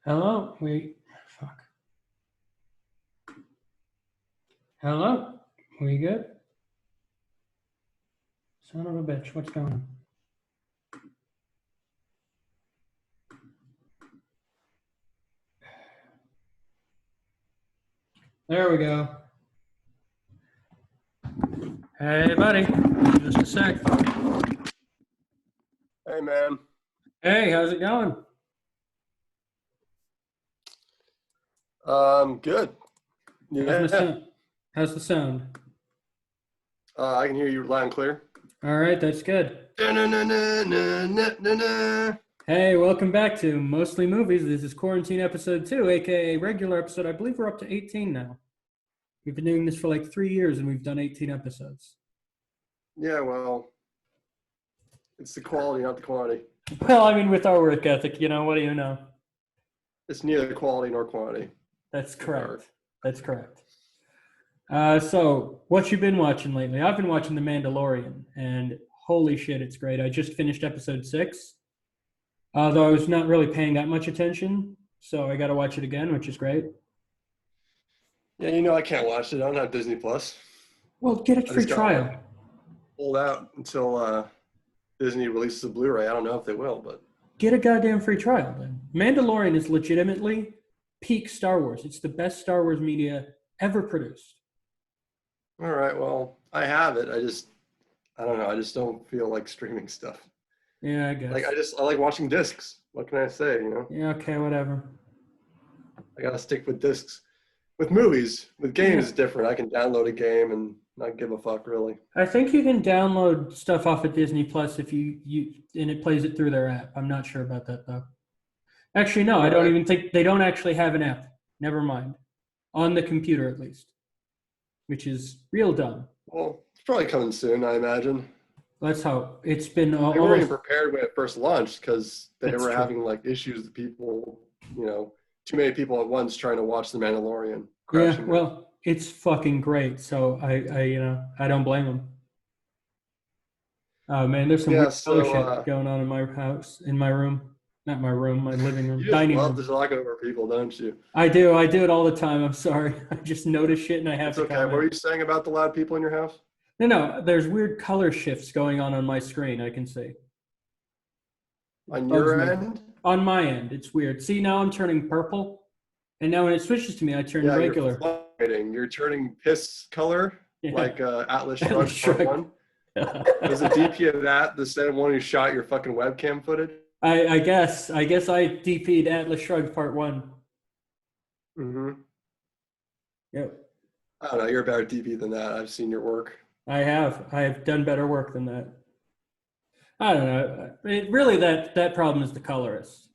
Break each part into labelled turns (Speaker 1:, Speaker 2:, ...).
Speaker 1: Hello? Fuck. Hello? We good? Son of a bitch, what's going on? There we go. Hey, buddy. Just a sec.
Speaker 2: Hey, man.
Speaker 1: Hey, how's it going?
Speaker 2: Good.
Speaker 1: How's the sound?
Speaker 2: I can hear you loud and clear.
Speaker 1: All right, that's good.
Speaker 2: Da-na-na-na-na-na-na.
Speaker 1: Hey, welcome back to Mostly Movies. This is Quarantine Episode 2, aka regular episode. I believe we're up to 18 now. We've been doing this for like 3 years and we've done 18 episodes.
Speaker 2: Yeah, well, it's the quality, not the quantity.
Speaker 1: Well, I mean, with our work ethic, what do you know?
Speaker 2: It's neither quality nor quantity.
Speaker 1: That's correct. That's correct. So, what you been watching lately? I've been watching The Mandalorian, and holy shit, it's great. I just finished episode 6, though I was not really paying that much attention, so I got to watch it again, which is great.
Speaker 2: Yeah, I can't watch it. I don't have Disney Plus.
Speaker 1: Well, get a free trial.
Speaker 2: Hold out until Disney releases a Blu-ray. I don't know if they will, but
Speaker 1: get a goddamn free trial then. Mandalorian is legitimately peak Star Wars. It's the best Star Wars media ever produced.
Speaker 2: All right, well, I have it. I don't know. I just don't feel like streaming stuff.
Speaker 1: Yeah, I guess.
Speaker 2: I like watching discs. What can I say,
Speaker 1: Yeah, okay, whatever.
Speaker 2: I gotta stick with discs. With movies, with games, it's different. I can download a game and not give a fuck, really.
Speaker 1: I think you can download stuff off of Disney Plus if you and it plays it through their app. I'm not sure about that though. Actually, no, I don't even think they don't actually have an app. Never mind. On the computer, at least, which is real dumb.
Speaker 2: Well, it's probably coming soon, I imagine.
Speaker 1: Let's hope. It's been
Speaker 2: they weren't even prepared when it first launched because they were having like issues with people, too many people at once trying to watch The Mandalorian.
Speaker 1: Yeah, well, it's fucking great. So I don't blame them. Oh man, there's some weird shit going on in my house, in my room. Not my room, my living room, dining room.
Speaker 2: To talk over people, don't you?
Speaker 1: I do it all the time. I'm sorry. I just notice shit and I have to
Speaker 2: comment. What were you saying about the loud people in your house?
Speaker 1: No, there's weird color shifts going on my screen, I can see.
Speaker 2: On your end?
Speaker 1: On my end, it's weird. See, now I'm turning purple, and now when it switches to me, I turn regular.
Speaker 2: You're turning piss color, like Atlas Shrugged Part 1. Was the DP of that the same one who shot your fucking webcam footage?
Speaker 1: I guess I DP'd Atlas Shrugged Part 1.
Speaker 2: Mm-hmm.
Speaker 1: Yep.
Speaker 2: I don't know. You're a better DP than that. I've seen your work.
Speaker 1: I have done better work than that. I don't know. Really, that problem is the colorist,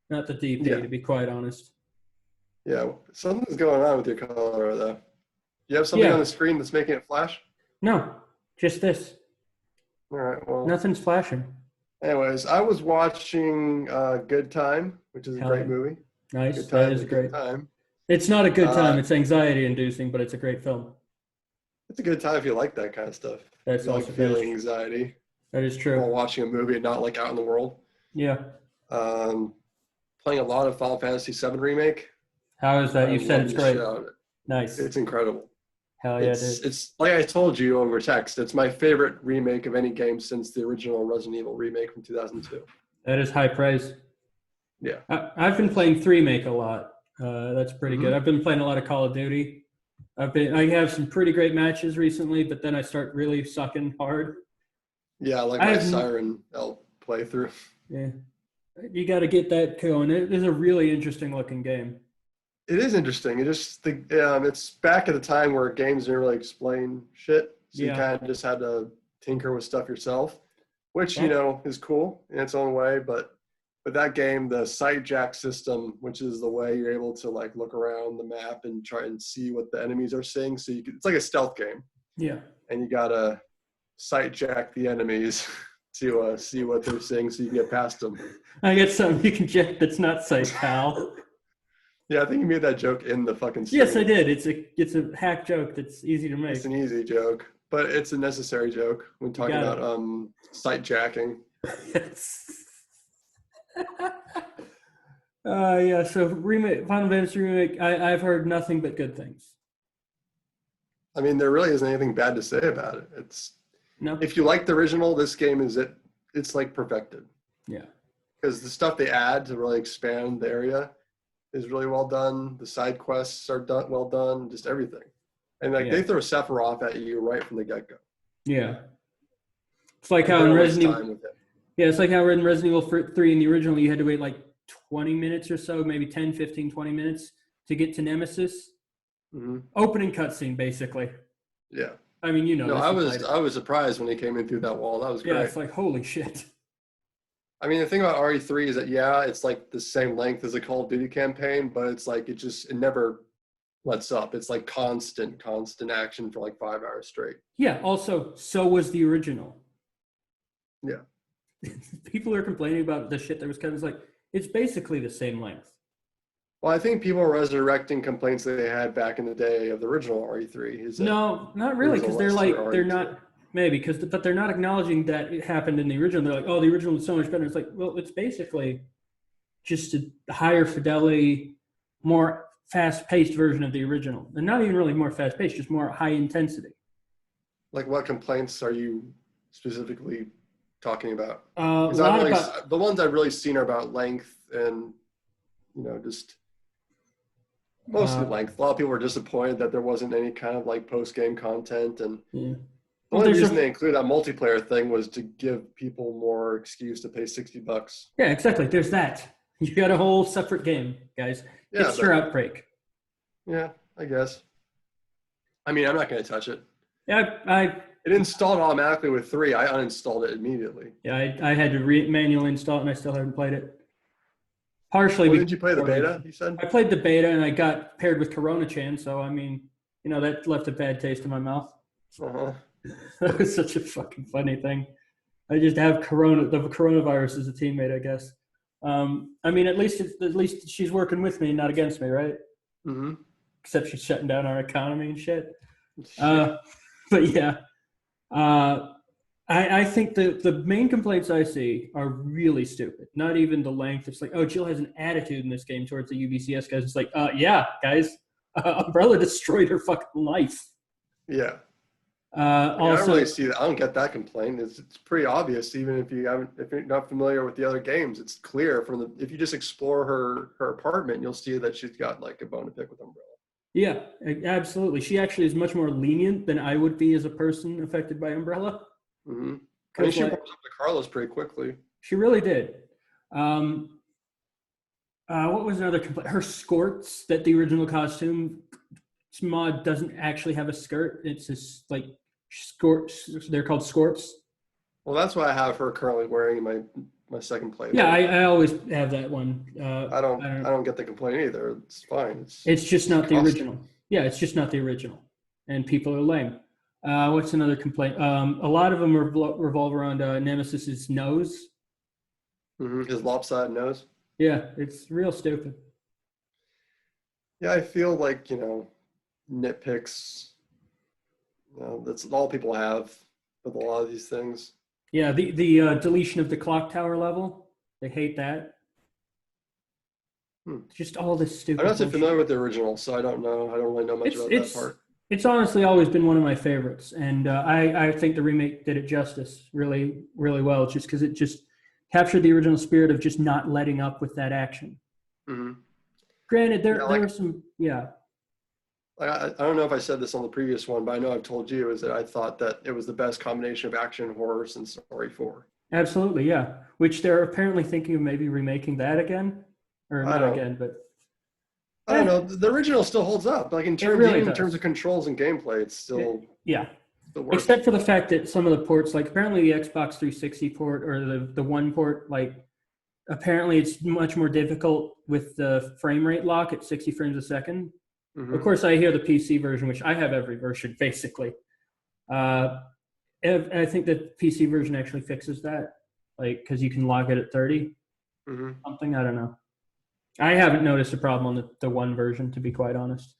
Speaker 1: not the DP, to be quite honest.
Speaker 2: Yeah, something's going on with your color, though. You have something on the screen that's making it flash?
Speaker 1: No, just this.
Speaker 2: All right, well.
Speaker 1: Nothing's flashing.
Speaker 2: Anyways, I was watching Good Time, which is a great movie.
Speaker 1: Nice.
Speaker 2: Good Time
Speaker 1: that is a great
Speaker 2: time.
Speaker 1: It's not a good time. It's anxiety-inducing, but it's a great film.
Speaker 2: It's a good time if you like that kind of stuff.
Speaker 1: That's also
Speaker 2: like feeling anxiety.
Speaker 1: That is true.
Speaker 2: While watching a movie and not like out in the world.
Speaker 1: Yeah.
Speaker 2: Playing a lot of Final Fantasy VII Remake.
Speaker 1: How is that? You said it's great. Nice.
Speaker 2: It's incredible.
Speaker 1: Hell yeah, dude.
Speaker 2: It's like I told you over text. It's my favorite remake of any game since the original Resident Evil remake from 2002.
Speaker 1: That is high praise.
Speaker 2: Yeah.
Speaker 1: I've been playing 3 Make a lot. That's pretty good. I've been playing a lot of Call of Duty. I have some pretty great matches recently, but then I start really sucking hard.
Speaker 2: Yeah, like my Siren L playthrough.
Speaker 1: Yeah. You got to get that going. It is a really interesting looking game.
Speaker 2: It is interesting. It's back at the time where games didn't really explain shit. So you kind of just had to tinker with stuff yourself, which, is cool in its own way. But that game, the sight jack system, which is the way you're able to like look around the map and try and see what the enemies are seeing. So it's like a stealth game.
Speaker 1: Yeah.
Speaker 2: And you got to sight jack the enemies to see what they're seeing so you can get past them.
Speaker 1: I get something you can jack that's not sight, pal.
Speaker 2: Yeah, I think you made that joke in the fucking stream.
Speaker 1: Yes, I did. It's a hack joke that's easy to make.
Speaker 2: It's an easy joke, but it's a necessary joke when talking about sight jacking.
Speaker 1: Yes. Yeah. So remake, Final Fantasy remake. I've heard nothing but good things.
Speaker 2: I mean, there really isn't anything bad to say about it. It's
Speaker 1: No.
Speaker 2: if you like the original, this game is it. It's like perfected
Speaker 1: Yeah.
Speaker 2: because the stuff they add to really expand the area is really well done. The side quests are done well done. Just everything, and like
Speaker 1: Yeah.
Speaker 2: they throw Sephiroth at you right from the get go.
Speaker 1: Yeah. It's like
Speaker 2: Like
Speaker 1: how
Speaker 2: they
Speaker 1: in
Speaker 2: don't waste
Speaker 1: Resident
Speaker 2: time
Speaker 1: Evil.
Speaker 2: with it.
Speaker 1: Yeah, it's like how in Resident Evil 3 in the original, you had to wait like 20 minutes or so, maybe 10, 15, 20 minutes to get to Nemesis.
Speaker 2: Mm-hmm.
Speaker 1: Opening cutscene, basically.
Speaker 2: Yeah.
Speaker 1: I mean, you know
Speaker 2: No,
Speaker 1: this. You played it.
Speaker 2: I was surprised when he came in through that wall. That was
Speaker 1: Yeah,
Speaker 2: great.
Speaker 1: it's like, holy shit.
Speaker 2: I mean, the thing about RE3 is that yeah, it's like the same length as a Call of Duty campaign, but it's like it never lets up. It's like constant action for like 5 hours straight.
Speaker 1: Yeah, also, so was the original.
Speaker 2: Yeah.
Speaker 1: People are complaining about the shit that was cut. It's like, it's basically the same length.
Speaker 2: Well, I think people are resurrecting complaints that they had back in the day of the original RE3. Is that
Speaker 1: No, not
Speaker 2: it
Speaker 1: really,
Speaker 2: was a
Speaker 1: because they're
Speaker 2: lesser
Speaker 1: like, they're
Speaker 2: RE2?
Speaker 1: not, maybe, but they're not acknowledging that it happened in the original. They're like, oh, the original is so much better. It's like, well, it's basically just a higher fidelity, more fast-paced version of the original, and not even really more fast-paced, just more high intensity.
Speaker 2: Like, what complaints are you specifically talking about?
Speaker 1: A
Speaker 2: Because
Speaker 1: lot about
Speaker 2: the ones I've really seen are about length and just mostly
Speaker 1: uh,
Speaker 2: length. A lot of people were disappointed that there wasn't any kind of like post game content, and
Speaker 1: yeah.
Speaker 2: the
Speaker 1: Well,
Speaker 2: only
Speaker 1: there's
Speaker 2: reason
Speaker 1: a
Speaker 2: they included that multiplayer thing was to give people more excuse to pay $60.
Speaker 1: yeah, exactly. There's that. You got a whole separate game, guys.
Speaker 2: Yeah,
Speaker 1: Hipster
Speaker 2: but
Speaker 1: Outbreak.
Speaker 2: yeah, I guess. I mean, I'm not going to touch it.
Speaker 1: Yeah,
Speaker 2: It installed automatically with 3. I uninstalled it immediately.
Speaker 1: I had to manually install it, and I still haven't played it. Partially
Speaker 2: Well,
Speaker 1: because
Speaker 2: didn't you play the beta? You said.
Speaker 1: I played the beta, and I got paired with Corona Chan. So I mean, you know, that left a bad taste in my mouth.
Speaker 2: Uh-huh.
Speaker 1: That was such a fucking funny thing. I just have the coronavirus as a teammate, I guess. I mean, at least she's working with me, not against me, right?
Speaker 2: Mm-hmm.
Speaker 1: Except she's shutting down our economy and shit.
Speaker 2: Yeah.
Speaker 1: But yeah, I think the main complaints I see are really stupid. Not even the length. It's like, oh, Jill has an attitude in this game towards the UBCS guys. It's like, yeah, guys, Umbrella destroyed her fucking life.
Speaker 2: Yeah. I mean, I don't
Speaker 1: Also,
Speaker 2: really see that. I don't get that complaint. It's pretty obvious, even if you're not familiar with the other games. It's clear from if you just explore her apartment, you'll see that she's got like a bone to pick with Umbrella.
Speaker 1: yeah, absolutely. She actually is much more lenient than I would be as a person affected by Umbrella.
Speaker 2: Mm-hmm. I mean,
Speaker 1: Because
Speaker 2: she
Speaker 1: like,
Speaker 2: warms up to Carlos pretty quickly.
Speaker 1: she really did. What was another complaint? Her skirts that the original costume mod doesn't actually have a skirt. It's just like skirts. They're called skirts.
Speaker 2: Well, that's why I have her currently wearing my second playthrough.
Speaker 1: Yeah, I always have that one.
Speaker 2: I don't get the complaint either. It's fine.
Speaker 1: It's just not the
Speaker 2: costume.
Speaker 1: original. Yeah, it's just not the original, and people are lame. What's another complaint? A lot of them revolve around Nemesis's nose.
Speaker 2: Mm-hmm. His lopsided nose.
Speaker 1: Yeah, it's real stupid.
Speaker 2: Yeah, I feel like nitpicks. That's all people have with a lot of these things.
Speaker 1: Yeah, the deletion of the clock tower level. They hate that. Just all this stupid.
Speaker 2: I'm not so
Speaker 1: bullshit.
Speaker 2: familiar with the original, so I don't know. I don't really know much about that part.
Speaker 1: It's honestly always been one of my favorites, and I think the remake did it justice really, really well. Just because it just captured the original spirit of just not letting up with that action.
Speaker 2: Mm-hmm.
Speaker 1: Granted, there were some, yeah.
Speaker 2: I don't know if I said this on the previous one, but I know I've told you is that I thought that it was the best combination of action and horror since RE4.
Speaker 1: Absolutely, yeah. Which they're apparently thinking of maybe remaking that again, or not again, but
Speaker 2: I don't know. The original still holds up. Like in terms of controls and gameplay, it's still
Speaker 1: yeah.
Speaker 2: Still works.
Speaker 1: Except for the fact that some of the ports, like apparently the Xbox 360 port or the one port, like apparently it's much more difficult with the frame rate lock at 60 frames a second. Mm-hmm. Of course, I hear the PC version, which I have every version basically. I think the PC version actually fixes that, like because you can log it at 30 something. I don't know. I haven't noticed a problem on the one version, to be quite honest.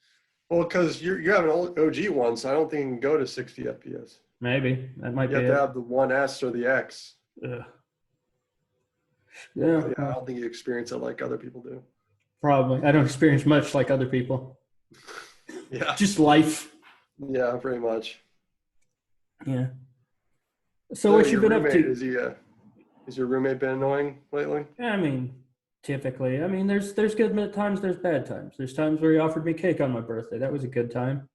Speaker 2: Well, because you have an OG one, so I don't think you can go to 60 FPS.
Speaker 1: Maybe that might be.
Speaker 2: You have to have the 1S or the X.
Speaker 1: Yeah.
Speaker 2: Yeah, I don't think you experience it like other people do.
Speaker 1: Probably. I don't experience much like other people.
Speaker 2: Yeah.
Speaker 1: Just life.
Speaker 2: Yeah, pretty much.
Speaker 1: Yeah. So what you
Speaker 2: your
Speaker 1: been up
Speaker 2: roommate,
Speaker 1: to?
Speaker 2: is your roommate been annoying lately?
Speaker 1: I mean, typically. I mean, there's good times, there's bad times. There's times where he offered me cake on my birthday. That was a good time.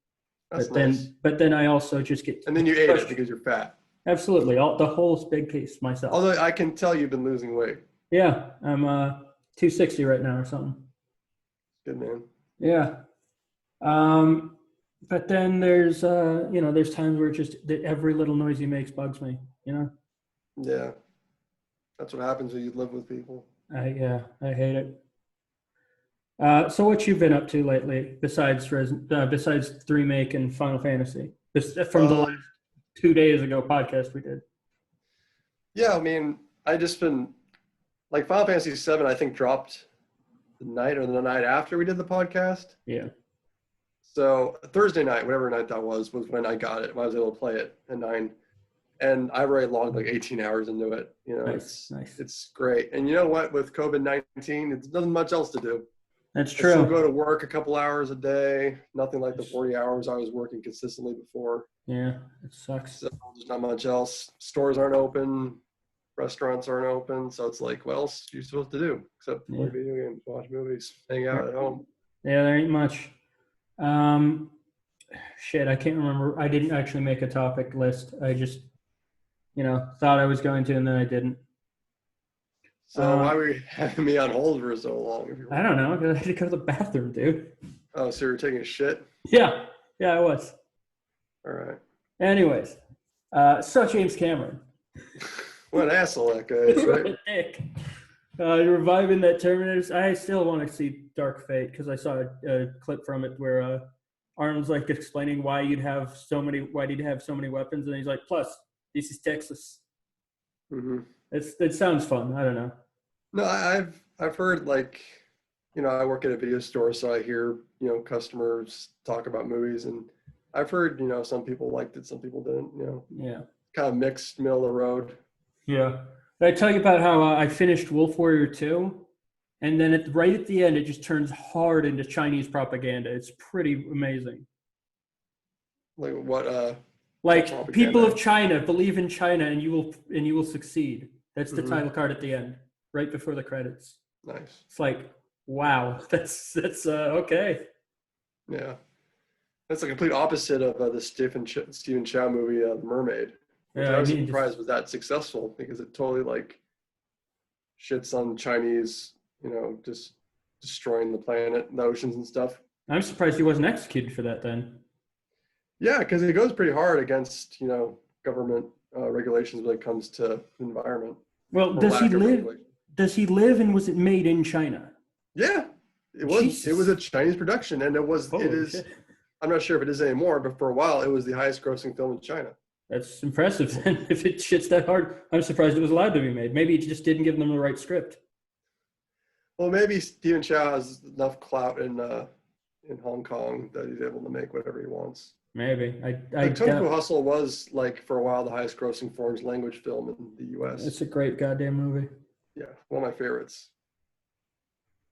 Speaker 2: That's nice.
Speaker 1: But then I also just get
Speaker 2: And then you ate it because you're fat.
Speaker 1: Absolutely, the whole big piece myself.
Speaker 2: Although I can tell you've been losing weight.
Speaker 1: Yeah, I'm 260 right now or something.
Speaker 2: Good man.
Speaker 1: Yeah. But then there's there's times where just every little noise he makes bugs me.
Speaker 2: Yeah, that's what happens when you live with people.
Speaker 1: I hate it. So what you been up to lately besides the remake and Final Fantasy? From the last 2 days ago podcast we did.
Speaker 2: Yeah, I mean, I just been like Final Fantasy VII. I think dropped the night after we did the podcast.
Speaker 1: Yeah.
Speaker 2: So Thursday night, whatever night that was when I got it. When I was able to play it at 9, and I already logged like 18 hours into it.
Speaker 1: Nice.
Speaker 2: It's great. And you know what? With COVID-19, it's nothing much else to do.
Speaker 1: That's true.
Speaker 2: I still go to work a couple hours a day. Nothing like the 40 hours I was working consistently before.
Speaker 1: Yeah, it sucks.
Speaker 2: So there's not much else. Stores aren't open. Restaurants aren't open. So it's like, what else are you supposed to do except play video games, watch movies, hang out at home?
Speaker 1: Yeah, there ain't much. Shit, I can't remember. I didn't actually make a topic list. I just, thought I was going to, and then I didn't.
Speaker 2: So why were you having me on hold for so long?
Speaker 1: I don't know, because I had to go to the bathroom, dude.
Speaker 2: Oh, so you were taking a shit?
Speaker 1: Yeah, I was.
Speaker 2: All right.
Speaker 1: Anyways, so James Cameron.
Speaker 2: What an asshole that guy is, right?
Speaker 1: What a dick. Reviving that Terminator. I still want to see Dark Fate because I saw a clip from it where Arnold's like explaining why he'd have so many weapons, and he's like, plus, this is Texas.
Speaker 2: Mm-hmm.
Speaker 1: It sounds fun. I don't know.
Speaker 2: No, I've heard like, I work at a video store, so I hear, customers talk about movies, and I've heard, some people liked it, some people didn't,
Speaker 1: Yeah.
Speaker 2: Kind of mixed, middle of the road.
Speaker 1: Yeah. Did I tell you about how I finished Wolf Warrior 2? And then right at the end, it just turns hard into Chinese propaganda. It's pretty amazing.
Speaker 2: Like what?
Speaker 1: Like people of China believe in China, and you will succeed. That's the title card at the end, right before the credits.
Speaker 2: Nice.
Speaker 1: It's like, wow, that's okay.
Speaker 2: Yeah, that's the complete opposite of the Stephen Chow movie, The Mermaid. Which I was surprised was that successful because it totally like shits on Chinese, just destroying the planet and the oceans and stuff.
Speaker 1: I'm surprised he wasn't executed for that then.
Speaker 2: Yeah, because it goes pretty hard against, government regulations when it comes to the environment.
Speaker 1: Well, does he live? Does he live? And was it made in China?
Speaker 2: Yeah, it was. Jesus. It was a Chinese production, and it was. Holy shit. I'm not sure if it is anymore, but for a while, it was the highest-grossing film in China.
Speaker 1: That's impressive. Then, if it shits that hard, I'm surprised it was allowed to be made. Maybe it just didn't give them the right script.
Speaker 2: Well, maybe Stephen Chow has enough clout in Hong Kong that he's able to make whatever he wants.
Speaker 1: Maybe.
Speaker 2: Kung Fu Hustle was, like, for a while, the highest-grossing foreign language film in the U.S.
Speaker 1: It's a great goddamn movie.
Speaker 2: Yeah, one of my favorites.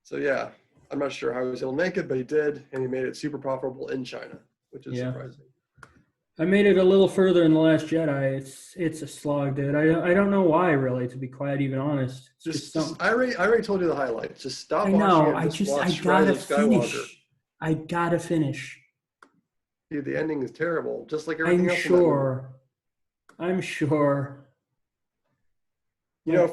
Speaker 2: So, yeah, I'm not sure how he was able to make it, but he did, and he made it super profitable in China, which is surprising.
Speaker 1: I made it a little further in The Last Jedi. It's a slog, dude. I don't know why, really, to be quite even honest.
Speaker 2: I already told you the highlights. Just stop watching it.
Speaker 1: I gotta finish.
Speaker 2: Dude, the ending is terrible, just like everything else.
Speaker 1: I'm sure.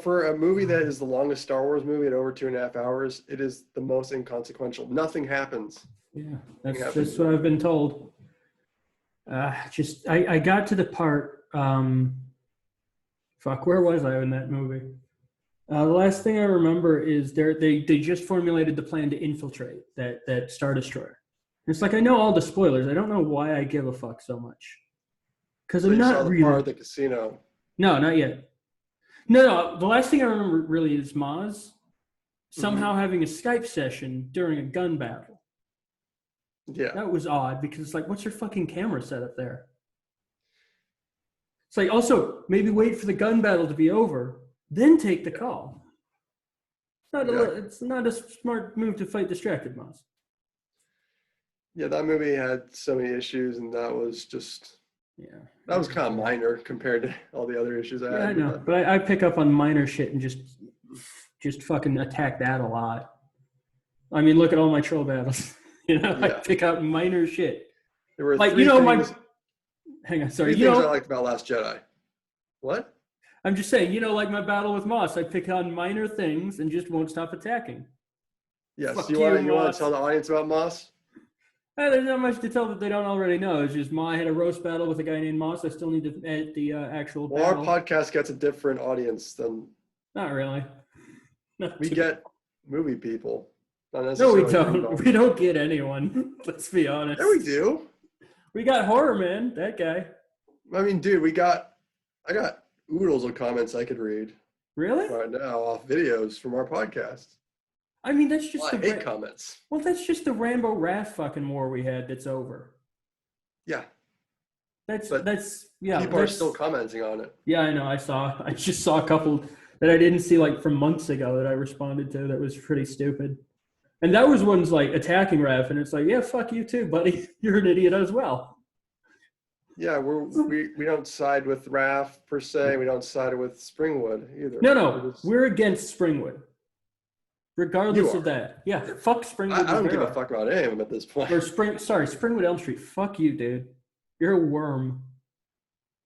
Speaker 2: For a movie that is the longest Star Wars movie at over 2.5 hours, it is the most inconsequential. Nothing happens.
Speaker 1: Yeah, that's what I've been told. I got to the part. Where was I in that movie? The last thing I remember is they just formulated the plan to infiltrate that Star Destroyer. It's like I know all the spoilers. I don't know why I give a fuck so much. Because I'm not really.
Speaker 2: Part of the casino.
Speaker 1: No, not yet. No. The last thing I remember really is Maz somehow having a Skype session during a gun battle.
Speaker 2: Yeah.
Speaker 1: That was odd because it's like, what's your fucking camera set up there? It's like, also, maybe wait for the gun battle to be over, then take the call. It's not a smart move to fight distracted Moss.
Speaker 2: Yeah, that movie had so many issues, and that was kind of minor compared to all the other issues I had.
Speaker 1: Yeah, I know, but I pick up on minor shit and just fucking attack that a lot. I mean, look at all my troll battles. I pick out minor shit.
Speaker 2: There were
Speaker 1: like
Speaker 2: three things,
Speaker 1: hang on, sorry.
Speaker 2: Three things I liked about Last Jedi. What?
Speaker 1: I'm just saying, like my battle with Moss, I pick on minor things and just won't stop attacking.
Speaker 2: Yes, you want to tell the audience about Moss?
Speaker 1: There's not much to tell that they don't already know. It's just I had a roast battle with a guy named Moss. I still need to edit the actual battle.
Speaker 2: Our podcast gets a different audience than...
Speaker 1: Not really.
Speaker 2: We get movie people.
Speaker 1: No, we don't. We don't get anyone. Let's be honest.
Speaker 2: Yeah, we do.
Speaker 1: We got Horror Man, that guy.
Speaker 2: I mean, dude, I got oodles of comments I could read.
Speaker 1: Really?
Speaker 2: Right now off videos from our podcast.
Speaker 1: I mean, that's just
Speaker 2: I hate comments.
Speaker 1: Well, that's just the Rambo Raph fucking war we had that's over.
Speaker 2: Yeah.
Speaker 1: People
Speaker 2: are still commenting on it.
Speaker 1: Yeah, I know. I just saw a couple that I didn't see like from months ago that I responded to that was pretty stupid. And that was ones like attacking Raph, and it's like, yeah, fuck you too, buddy. You're an idiot as well.
Speaker 2: Yeah, we don't side with Raph per se. We don't side with Springwood either.
Speaker 1: No, we're against Springwood. Regardless of that. Yeah, fuck Springwood.
Speaker 2: I don't give a fuck about him at this point.
Speaker 1: Springwood Elm Street. Fuck you, dude. You're a worm.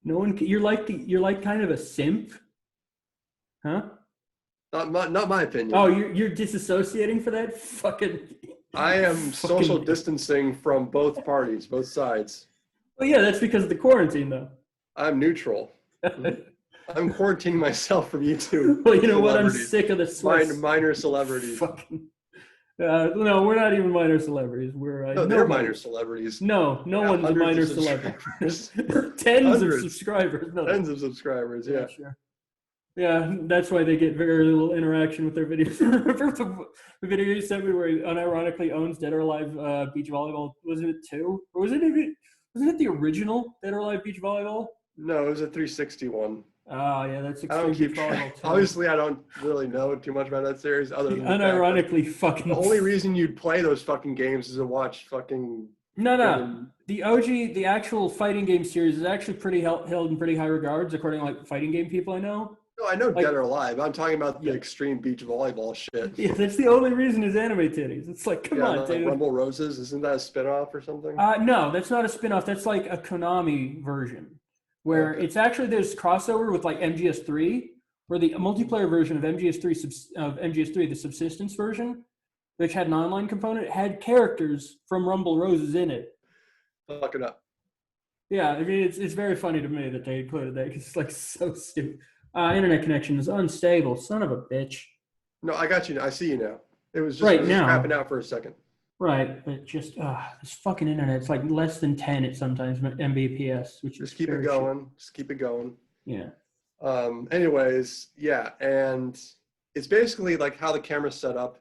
Speaker 1: No one. You're like kind of a simp, huh?
Speaker 2: Not my opinion.
Speaker 1: Oh, you're disassociating for that? Fucking.
Speaker 2: I am social distancing from both parties, both sides.
Speaker 1: Well, yeah, that's because of the quarantine, though.
Speaker 2: I'm neutral. I'm quarantining myself from YouTube.
Speaker 1: Well, you know what? I'm sick of the
Speaker 2: minor celebrities.
Speaker 1: Fucking. No, we're not even minor celebrities.
Speaker 2: They're minor celebrities.
Speaker 1: No one's a minor celebrity. Tens of subscribers. No,
Speaker 2: tens of subscribers. Yeah.
Speaker 1: Sure. Yeah, that's why they get very little interaction with their videos. Remember the video you sent me where he unironically owns Dead or Alive Beach Volleyball? Wasn't it 2? Or wasn't it the original Dead or Alive Beach Volleyball?
Speaker 2: No, it was a 361.
Speaker 1: Oh, yeah, that's
Speaker 2: Extreme Beach Volleyball 2. Obviously, I don't really know too much about that series other than
Speaker 1: unironically fucking...
Speaker 2: The only reason you'd play those fucking games is to watch fucking...
Speaker 1: No. The OG, the actual fighting game series is actually pretty held in pretty high regards, according to like fighting game people I know.
Speaker 2: No, I know Dead or Alive. I'm talking about the Extreme Beach Volleyball shit.
Speaker 1: Yeah, that's the only reason is anime titties. It's like, come on, dude.
Speaker 2: Rumble Roses, isn't that a spinoff or something?
Speaker 1: No, that's not a spinoff. That's like a Konami version, where it's actually there's crossover with like MGS3, where the multiplayer version of MGS3, the subsistence version, which had an online component, had characters from Rumble Roses in it.
Speaker 2: Fuck it up.
Speaker 1: Yeah, I mean it's very funny to me that they included that because it's like so stupid. Internet connection is unstable. Son of a bitch.
Speaker 2: No, I got you. I see you now. It was just crapping out for a second.
Speaker 1: Right, but just this fucking internet. It's like less than 10 at sometimes Mbps, which
Speaker 2: just keep it going. Shit. Just keep it going.
Speaker 1: Yeah.
Speaker 2: Anyways, yeah, and it's basically like how the camera's set up.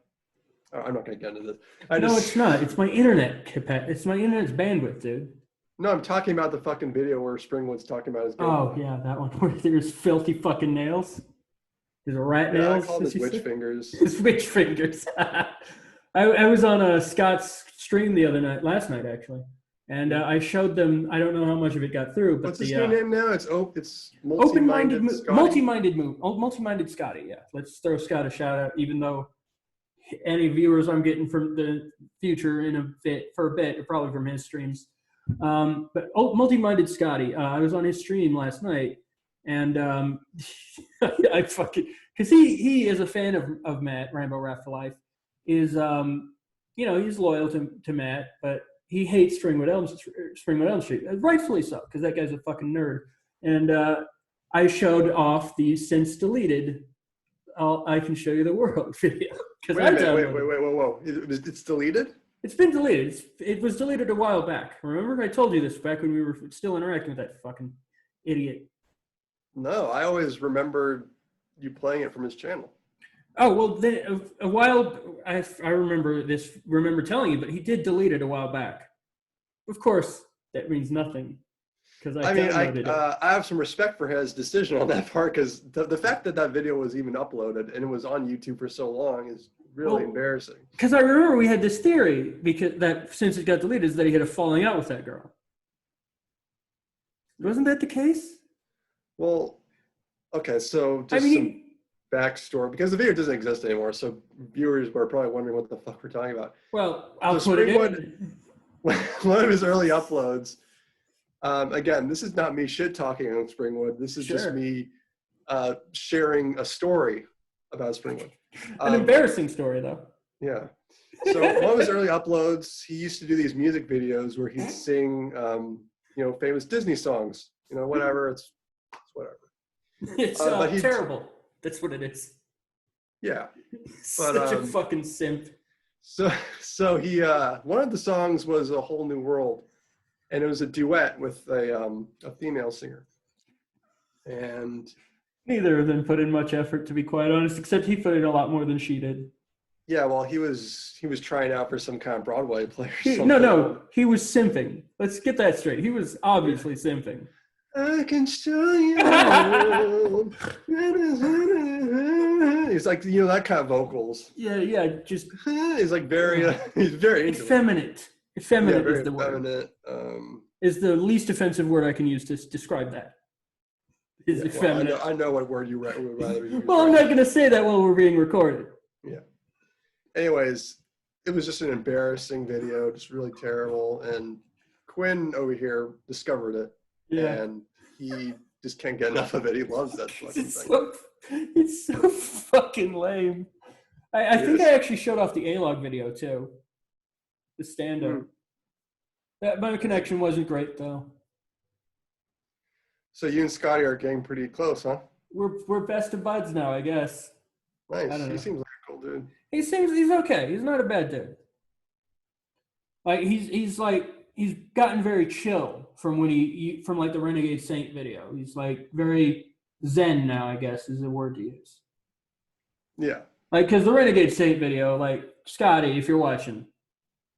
Speaker 2: I'm not gonna get into this.
Speaker 1: It's not. It's my internet It's my internet's bandwidth, dude.
Speaker 2: No, I'm talking about the fucking video where Springwood's talking about his game.
Speaker 1: Oh, yeah, that one where there's filthy fucking nails. There's rat nails.
Speaker 2: I call his witch fingers.
Speaker 1: His witch fingers. I was on Scott's stream last night actually, and I showed them. I don't know how much of it got through, but
Speaker 2: what's his new name now? It's
Speaker 1: multi-minded Scotty. Yeah, let's throw Scott a shout out, even though any viewers I'm getting from the future for a bit, probably from his streams. But multi-minded Scotty, I was on his stream last night, and I fucking because he is a fan of Matt Rambo Raph for Life. Is he's loyal to Matt, but he hates Springwood Elm Street, rightfully so, because that guy's a fucking nerd. And I showed off the since deleted I Can Show You the World video.
Speaker 2: Wait, whoa. It's deleted?
Speaker 1: It's been deleted. It was deleted a while back. Remember? I told you this back when we were still interacting with that fucking idiot.
Speaker 2: No, I always remember you playing it from his channel.
Speaker 1: Oh, well, a while, I remember telling you, but he did delete it a while back. Of course, that means nothing, because
Speaker 2: I mean,
Speaker 1: downloaded it.
Speaker 2: I have some respect for his decision on that part, because the fact that that video was even uploaded and it was on YouTube for so long is really embarrassing.
Speaker 1: Because I remember we had this theory because that since it got deleted is that he had a falling out with that girl. Wasn't that the case?
Speaker 2: Well, okay, so just some backstory, because the video doesn't exist anymore, so viewers were probably wondering what the fuck we're talking about.
Speaker 1: Well, I'll put it in.
Speaker 2: One of his early uploads, again, this is not me shit talking on Springwood. This is just me sharing a story about Springwood.
Speaker 1: An embarrassing story, though.
Speaker 2: Yeah. So one of his early uploads, he used to do these music videos where he'd sing, famous Disney songs. Whatever. It's whatever.
Speaker 1: It's terrible. That's what it is.
Speaker 2: Yeah.
Speaker 1: Such a fucking simp.
Speaker 2: So he one of the songs was A Whole New World, and it was a duet with a female singer. And
Speaker 1: neither of them put in much effort, to be quite honest, except he put in a lot more than she did.
Speaker 2: Yeah, well, he was trying out for some kind of Broadway play or something.
Speaker 1: No, he was simping. Let's get that straight. He was obviously simping.
Speaker 2: I can show you. He's like, that kind of vocals.
Speaker 1: Yeah, just.
Speaker 2: He's like he's very
Speaker 1: effeminate. Effeminate
Speaker 2: very
Speaker 1: is the
Speaker 2: word.
Speaker 1: Is the least offensive word I can use to describe that. Is effeminate.
Speaker 2: Well, I know what word you would rather use.
Speaker 1: Well, I'm not going to say that while we're being recorded.
Speaker 2: Yeah. Anyways, it was just an embarrassing video, just really terrible. And Quinn over here discovered it. Yeah. And he just can't get enough of it. He loves that fucking thing.
Speaker 1: It's so fucking lame. I think I actually showed off the A-Log video too. The stand-up. My connection wasn't great though.
Speaker 2: So you and Scotty are getting pretty close, huh?
Speaker 1: We're best of buds now, I guess.
Speaker 2: Nice. He seems like a cool dude.
Speaker 1: He's okay. He's not a bad dude. Like he's gotten very chill from from like the Renegade Saint video. He's like very zen now, I guess is the word to use.
Speaker 2: Yeah.
Speaker 1: Like, because the Renegade Saint video, like, Scotty, if you're watching,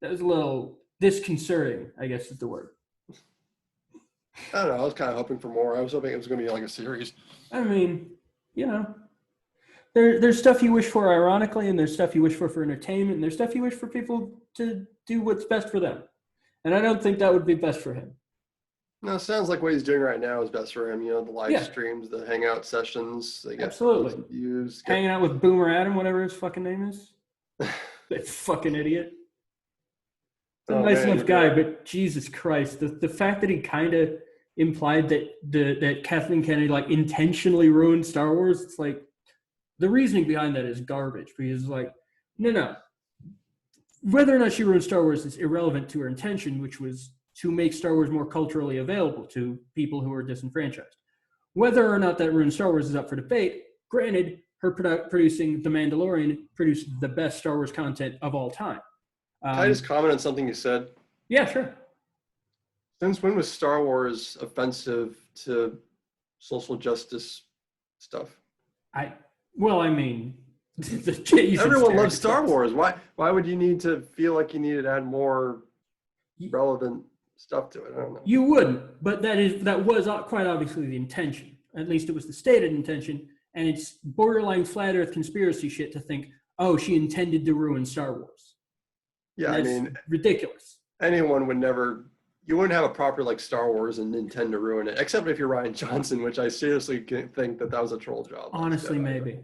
Speaker 1: that was a little disconcerting, I guess is the word.
Speaker 2: I don't know. I was kind of hoping for more. I was hoping it was going to be like a series.
Speaker 1: I mean, there's stuff you wish for ironically, and there's stuff you wish for entertainment, and there's stuff you wish for people to do what's best for them. And I don't think that would be best for him.
Speaker 2: No, it sounds like what he's doing right now is best for him. The live streams, the hangout sessions. They get
Speaker 1: absolutely
Speaker 2: views.
Speaker 1: Hanging out with Boomer Adam, whatever his fucking name is. That fucking idiot. He's a nice enough guy, but Jesus Christ, the fact that he kind of implied that Kathleen Kennedy like intentionally ruined Star Wars, it's like the reasoning behind that is garbage. Because like, no. Whether or not she ruined Star Wars is irrelevant to her intention, which was to make Star Wars more culturally available to people who are disenfranchised. Whether or not that ruined Star Wars is up for debate. Granted, her producing The Mandalorian produced the best Star Wars content of all time.
Speaker 2: Can I just comment on something you said?
Speaker 1: Yeah, sure.
Speaker 2: Since when was Star Wars offensive to social justice stuff?
Speaker 1: Everyone
Speaker 2: loves Star Wars. Why would you need to feel like you needed to add more relevant stuff to it? I don't know.
Speaker 1: You wouldn't, but that was quite obviously the intention. At least it was the stated intention, and it's borderline flat Earth conspiracy shit to think, oh, she intended to ruin Star Wars.
Speaker 2: Yeah, I mean,
Speaker 1: ridiculous.
Speaker 2: Anyone would never. You wouldn't have a proper like Star Wars and intend to ruin it, except if you're Rian Johnson, which I seriously think that was a troll job.
Speaker 1: Honestly, maybe.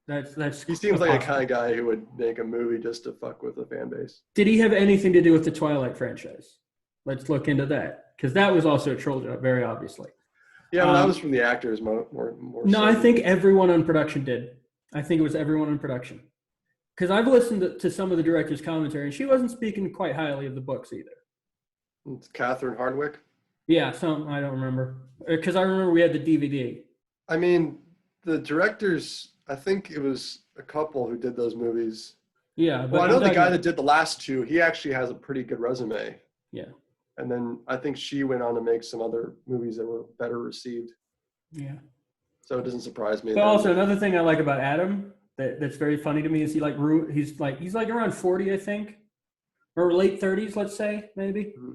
Speaker 1: That's.
Speaker 2: He seems like a kind of guy who would make a movie just to fuck with the fan base.
Speaker 1: Did he have anything to do with the Twilight franchise? Let's look into that, because that was also a troll job, very obviously.
Speaker 2: Yeah, but that was from the actors more.
Speaker 1: No,
Speaker 2: so.
Speaker 1: I think everyone on production did. I think it was everyone on production. Because I've listened to some of the director's commentary, and she wasn't speaking quite highly of the books either.
Speaker 2: It's Catherine Hardwicke?
Speaker 1: Yeah, I don't remember. Because I remember we had the DVD.
Speaker 2: I mean, the directors, I think it was a couple who did those movies.
Speaker 1: Yeah.
Speaker 2: Well, I know the guy that did the last two, he actually has a pretty good resume.
Speaker 1: Yeah.
Speaker 2: And then I think she went on to make some other movies that were better received.
Speaker 1: Yeah.
Speaker 2: So it doesn't surprise me.
Speaker 1: But also another thing I like about Adam that's very funny to me is he's like around 40, I think, or late 30s, let's say maybe. Mm-hmm.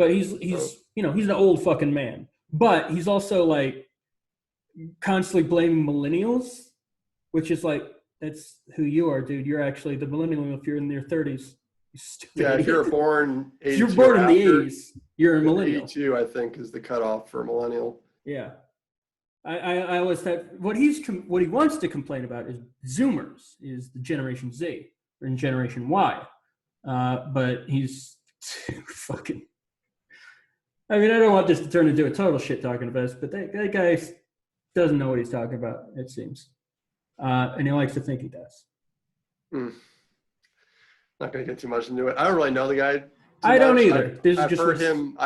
Speaker 1: But he's he's an old fucking man. But he's also like constantly blaming millennials, which is like, that's who you are, dude. You're actually the millennial if you're in your 30s. You stupid
Speaker 2: Yeah, if
Speaker 1: idiot.
Speaker 2: you're born 82
Speaker 1: if you're born in the
Speaker 2: after,
Speaker 1: 80s, you're a millennial.
Speaker 2: 82, I think, is the cutoff for millennial.
Speaker 1: Yeah. I always thought what he wants to complain about is Zoomers, is the Generation Z or in Generation Y, but he's fucking. I mean, I don't want this to turn into a total shit talking about us, but that guy doesn't know what he's talking about. It seems, and he likes to think he does.
Speaker 2: Not gonna get too much into it. I don't really know the guy.
Speaker 1: I don't either.
Speaker 2: I've heard him.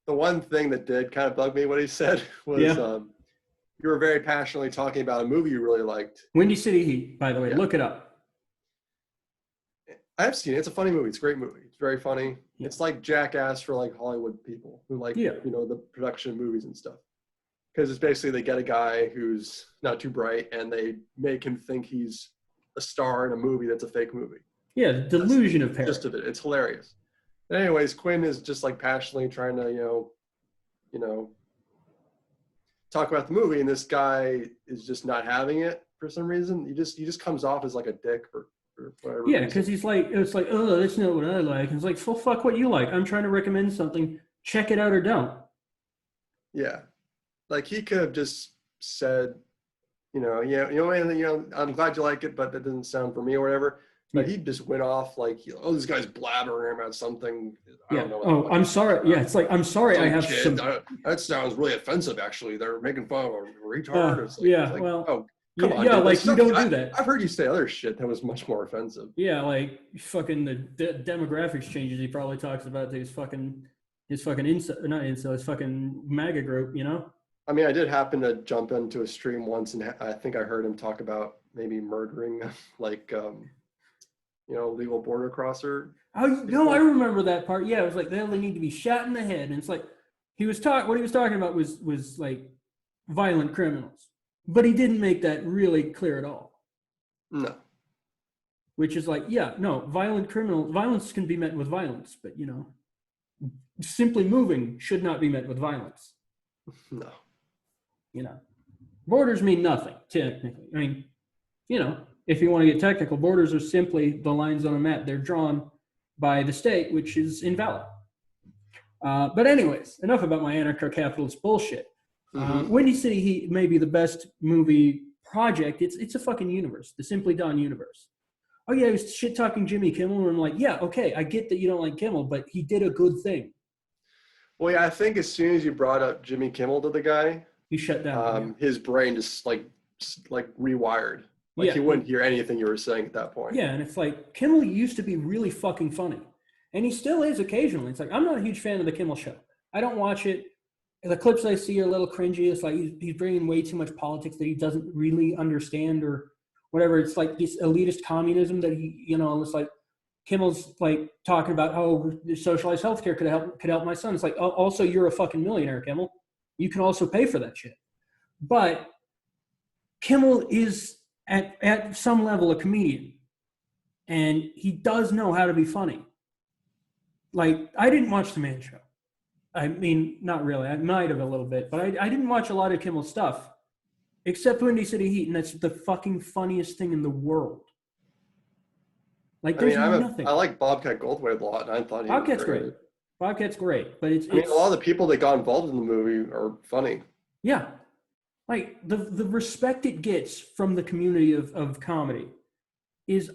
Speaker 2: The one thing that did kind of bug me what he said was you were very passionately talking about a movie you really liked.
Speaker 1: Windy City Heat, by the way. Yeah. Look it up.
Speaker 2: I've seen it. It's a funny movie. It's a great movie. It's very funny. Yeah. It's like Jackass for like Hollywood people who like the production movies and stuff. Because it's basically they get a guy who's not too bright and they make him think he's a star in a movie that's a fake movie.
Speaker 1: Yeah, the delusion of parody.
Speaker 2: Just of it. It's hilarious. But anyways, Quinn is just like passionately trying to, talk about the movie, and this guy is just not having it for some reason. He just comes off as like a dick or whatever.
Speaker 1: Yeah, because it's like, oh, that's not what I like. And it's like, well, fuck what you like. I'm trying to recommend something. Check it out or don't.
Speaker 2: Yeah, like he could have just said, I'm glad you like it, but that doesn't sound for me or whatever. But he just went off like, this guy's blabbering about something. I don't know.
Speaker 1: Oh, I'm sorry. Yeah, it's like, I'm sorry. I have some.
Speaker 2: That sounds really offensive. Actually, they're making fun of a retard.
Speaker 1: Come on. Yeah, like you don't do that.
Speaker 2: I've heard you say other shit that was much more offensive.
Speaker 1: Yeah, like fucking the demographics changes. He probably talks about his fucking his fucking MAGA group.
Speaker 2: I mean, I did happen to jump into a stream once, and I think I heard him talk about maybe murdering like. Legal border crosser.
Speaker 1: Oh no, I remember that part. Yeah, it was like they only need to be shot in the head, and it's like what he was talking about was like violent criminals, but he didn't make that really clear at all.
Speaker 2: No.
Speaker 1: Which is like, violence can be met with violence, but simply moving should not be met with violence.
Speaker 2: No.
Speaker 1: Borders mean nothing technically. I mean, if you want to get technical, borders are simply the lines on a map. They're drawn by the state, which is invalid. But anyways, enough about my anarcho-capitalist bullshit. Windy City Heat may be the best movie project. It's a fucking universe, the Simply Done universe. Oh yeah, he was shit-talking Jimmy Kimmel, and I'm like, yeah, okay, I get that you don't like Kimmel, but he did a good thing.
Speaker 2: Well, yeah, I think as soon as you brought up Jimmy Kimmel to the guy,
Speaker 1: he shut down.
Speaker 2: His brain just like rewired. Like he wouldn't hear anything you were saying at that point.
Speaker 1: Yeah, and it's like Kimmel used to be really fucking funny. And he still is occasionally. It's like, I'm not a huge fan of the Kimmel show. I don't watch it. The clips I see are a little cringy. It's like he's bringing way too much politics that he doesn't really understand or whatever. It's like this elitist communism that it's like Kimmel's like talking about, oh, socialized healthcare could help my son. It's like, also you're a fucking millionaire, Kimmel. You can also pay for that shit. But Kimmel is at some level a comedian, and he does know how to be funny. Like, I didn't watch The Man Show. I mean, not really. I might have a little bit, but I didn't watch a lot of Kimmel's stuff, except Windy City Heat, and that's the fucking funniest thing in the world. Like, there's nothing.
Speaker 2: I like Bobcat Goldthwait a lot, and I thought
Speaker 1: Bobcat's great. Bobcat's great, but it's
Speaker 2: a lot of the people that got involved in the movie are funny.
Speaker 1: Yeah. Like, the respect it gets from the community of comedy is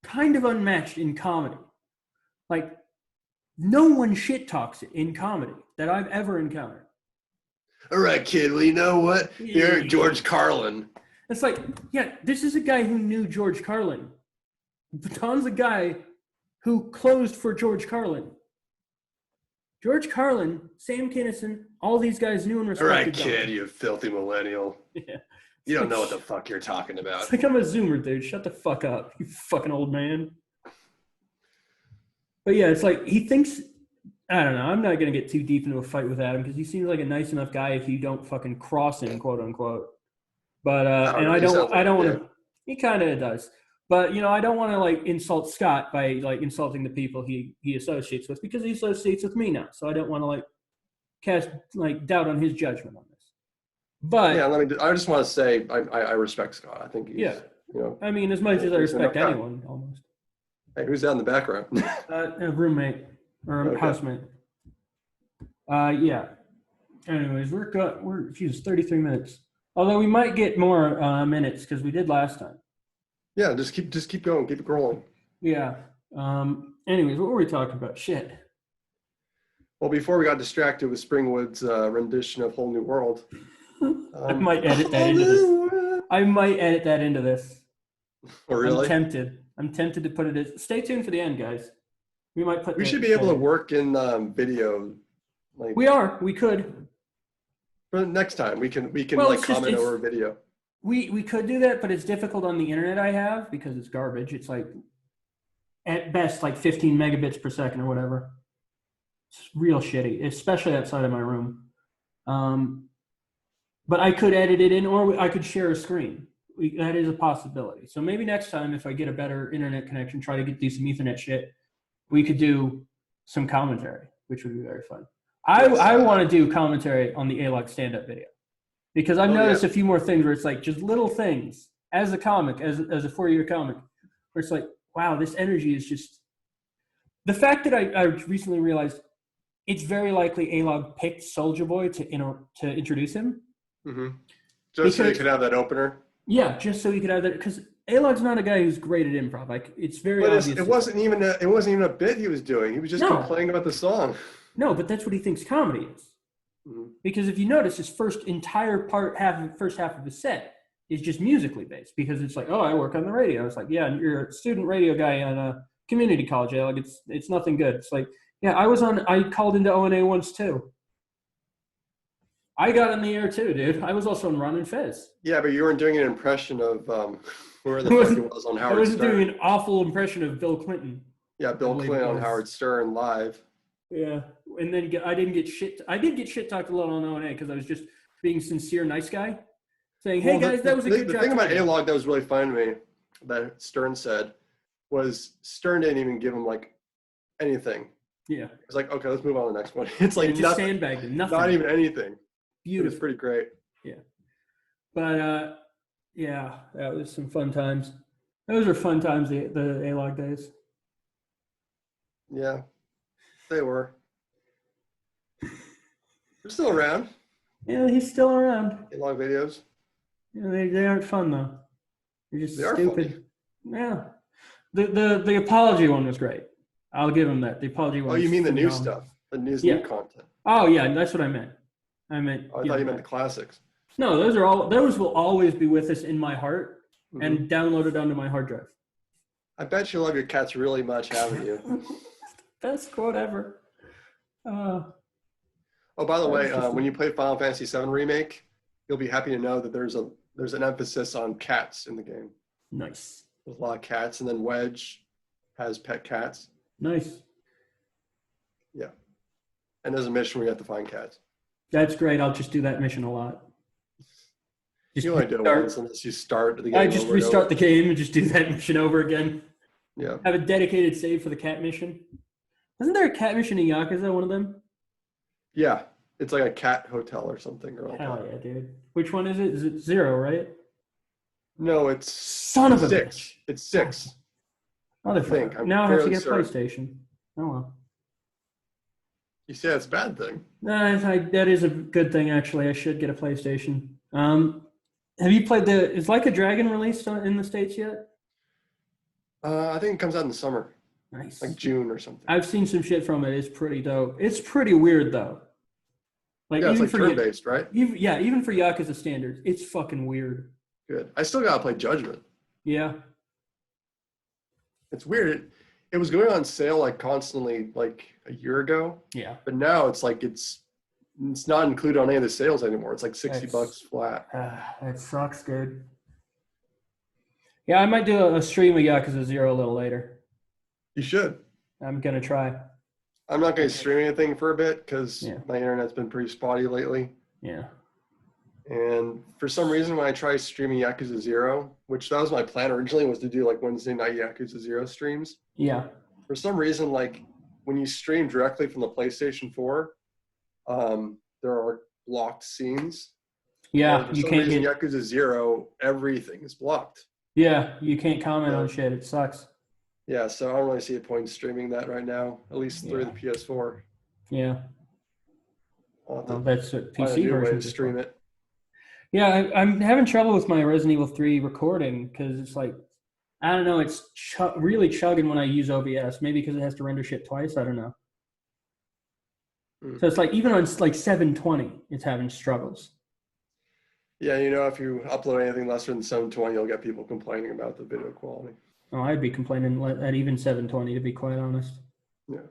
Speaker 1: kind of unmatched in comedy. Like, no one shit talks it in comedy that I've ever encountered.
Speaker 2: All right, kid, well, you know what? You're George Carlin.
Speaker 1: It's like, yeah, this is a guy who knew George Carlin. Baton's a guy who closed for George Carlin. George Carlin, Sam Kinison, all these guys knew and respected.
Speaker 2: All right, kid, you filthy millennial.
Speaker 1: Yeah.
Speaker 2: You don't know what the fuck you're talking about.
Speaker 1: It's like, I'm a Zoomer, dude. Shut the fuck up, you fucking old man. But yeah, it's like he thinks, I don't know, I'm not going to get too deep into a fight with Adam because he seems like a nice enough guy if you don't fucking cross him, quote unquote. But, I don't want to, he kind of does. But I don't want to like insult Scott by like insulting the people he associates with, because he associates with me now. So I don't want to like cast like doubt on his judgment on this. But
Speaker 2: yeah, I just want to say I respect Scott. I think he's,
Speaker 1: yeah,
Speaker 2: you know,
Speaker 1: I mean, as much as I respect anyone, almost.
Speaker 2: Hey, who's that in the background?
Speaker 1: A roommate or a housemate. Yeah. Anyways, we're 33 minutes. Although we might get more minutes because we did last time.
Speaker 2: Yeah, just keep going, keep it rolling.
Speaker 1: Yeah. Anyways, what were we talking about? Shit.
Speaker 2: Well, before we got distracted with Springwood's rendition of "Whole New World,"
Speaker 1: I might edit that into this. I might edit that into this.
Speaker 2: Oh, really?
Speaker 1: I'm tempted to put it as. Stay tuned for the end, guys. We might put.
Speaker 2: We should be able to work in video. Like
Speaker 1: we could.
Speaker 2: For next time, we can like comment over video.
Speaker 1: We could do that, but it's difficult on the internet I have because it's garbage. It's like at best like 15 megabits per second or whatever. It's real shitty, especially outside of my room. But I could edit it in, or I could share a screen. That is a possibility. So maybe next time, if I get a better internet connection, try to do some Ethernet shit, we could do some commentary, which would be very fun. I want to do commentary on the A-Log stand-up video, because I've noticed a few more things where it's like just little things as a comic, as a 4-year comic, where it's like, wow, this energy is just the fact that I recently realized it's very likely A-Log picked Soulja Boy to introduce him.
Speaker 2: Mm-hmm. Just so he could have that opener.
Speaker 1: Yeah, just so he could have that, because A-Log's not a guy who's great at improv. Like, it's very obvious.
Speaker 2: It wasn't even a bit he was doing. He was just complaining about the song.
Speaker 1: No, but that's what he thinks comedy is. Mm-hmm. Because if you notice, his first half of his set is just musically based, because it's like, oh, I work on the radio. It's like, yeah, you're a student radio guy on a community college. Like, it's nothing good. It's like, yeah, I called into O&A once too. I got in the air too, dude. I was also on Ron and Fez.
Speaker 2: Yeah, but you weren't doing an impression of where the fuck it was on Howard Stern. I wasn't
Speaker 1: doing an awful impression of Bill Clinton.
Speaker 2: Yeah, Bill Clinton on Howard Stern live.
Speaker 1: Yeah, and then I did get shit talked a little on O&A because I was just being sincere, nice guy, saying, "Hey guys, that was a good job."
Speaker 2: The thing about A-Log that was really funny to me that Stern said was Stern didn't even give him like anything.
Speaker 1: Yeah,
Speaker 2: it's like, okay, let's move on to the next one. It's like
Speaker 1: just sandbagged him, nothing,
Speaker 2: not even anything.
Speaker 1: Beautiful.
Speaker 2: It was pretty great.
Speaker 1: Yeah, but yeah, that was some fun times. Those were fun times, the A-Log days.
Speaker 2: Yeah. They were. They're still around.
Speaker 1: Yeah, he's still around.
Speaker 2: A-Log videos.
Speaker 1: Yeah, they aren't fun though. They're just stupid. Yeah. The apology one was great. I'll give him that. The apology one.
Speaker 2: Oh, you mean the new stuff? The new content.
Speaker 1: Oh yeah, that's what I meant. I
Speaker 2: thought you meant the classics.
Speaker 1: No, those will always be with us in my heart and downloaded onto my hard drive.
Speaker 2: I bet you love your cats really much, haven't you?
Speaker 1: Best quote ever.
Speaker 2: Oh, by the way, when you play Final Fantasy VII Remake, you'll be happy to know that there's an emphasis on cats in the game.
Speaker 1: Nice.
Speaker 2: There's a lot of cats, and then Wedge has pet cats.
Speaker 1: Nice.
Speaker 2: Yeah. And there's a mission where you have to find cats.
Speaker 1: That's great. I'll just do that mission a lot.
Speaker 2: You only do it once unless you start the game.
Speaker 1: I just restart the game and just do that mission over again.
Speaker 2: Yeah.
Speaker 1: Have a dedicated save for the cat mission. Isn't there a cat mission in Yakuza, one of them?
Speaker 2: Yeah. It's like a cat hotel or something.
Speaker 1: Hell yeah, dude. Which one is it? Is it 0, right?
Speaker 2: No, it's
Speaker 1: son of a
Speaker 2: 6.
Speaker 1: bitch.
Speaker 2: It's 6.
Speaker 1: Motherfucker. Now I have to get a PlayStation. Oh well.
Speaker 2: You say that's a bad thing.
Speaker 1: No, that is a good thing, actually. I should get a PlayStation. Have you played is Like a Dragon released in the States yet?
Speaker 2: I think it comes out in the summer.
Speaker 1: Nice.
Speaker 2: Like June or something.
Speaker 1: I've seen some shit from it. It's pretty dope. It's pretty weird, though.
Speaker 2: Like, yeah, it's like turn-based, right?
Speaker 1: Even for Yakuza standards, it's fucking weird.
Speaker 2: Good. I still got to play Judgment.
Speaker 1: Yeah.
Speaker 2: It's weird. It was going on sale like constantly like a year ago.
Speaker 1: Yeah.
Speaker 2: But now it's like it's not included on any of the sales anymore. It's like $60 flat.
Speaker 1: That sucks, dude. Yeah, I might do a stream of Yakuza 0 a little later.
Speaker 2: You should.
Speaker 1: I'm going to try.
Speaker 2: I'm not going to stream anything for a bit because my internet's been pretty spotty lately.
Speaker 1: Yeah.
Speaker 2: And for some reason, when I tried streaming Yakuza 0, which that was my plan originally, was to do like Wednesday night Yakuza 0 streams.
Speaker 1: Yeah.
Speaker 2: For some reason, like when you stream directly from the PlayStation 4, there are blocked scenes. And
Speaker 1: Yeah,
Speaker 2: for
Speaker 1: you
Speaker 2: some
Speaker 1: can't
Speaker 2: reason,
Speaker 1: get.
Speaker 2: Yakuza 0, everything is blocked.
Speaker 1: Yeah, you can't comment on
Speaker 2: So,
Speaker 1: shit. It sucks.
Speaker 2: yeah, so I don't really see a point in streaming that right now, at least through
Speaker 1: Yeah.
Speaker 2: the PS4.
Speaker 1: Yeah.
Speaker 2: I'll have
Speaker 1: Well,
Speaker 2: to
Speaker 1: that's what
Speaker 2: find a
Speaker 1: PC
Speaker 2: new way to
Speaker 1: versions are
Speaker 2: stream
Speaker 1: for.
Speaker 2: it.
Speaker 1: Yeah, I'm having trouble with my Resident Evil 3 recording because it's like, I don't know, it's really chugging when I use OBS. Maybe because it has to render shit twice. I don't know.
Speaker 2: Hmm.
Speaker 1: So it's like even on like 720, it's having struggles.
Speaker 2: Yeah, if you upload anything lesser than 720, you'll get people complaining about the video quality.
Speaker 1: Oh, I'd be complaining at even 720 to be quite honest.
Speaker 2: Yeah.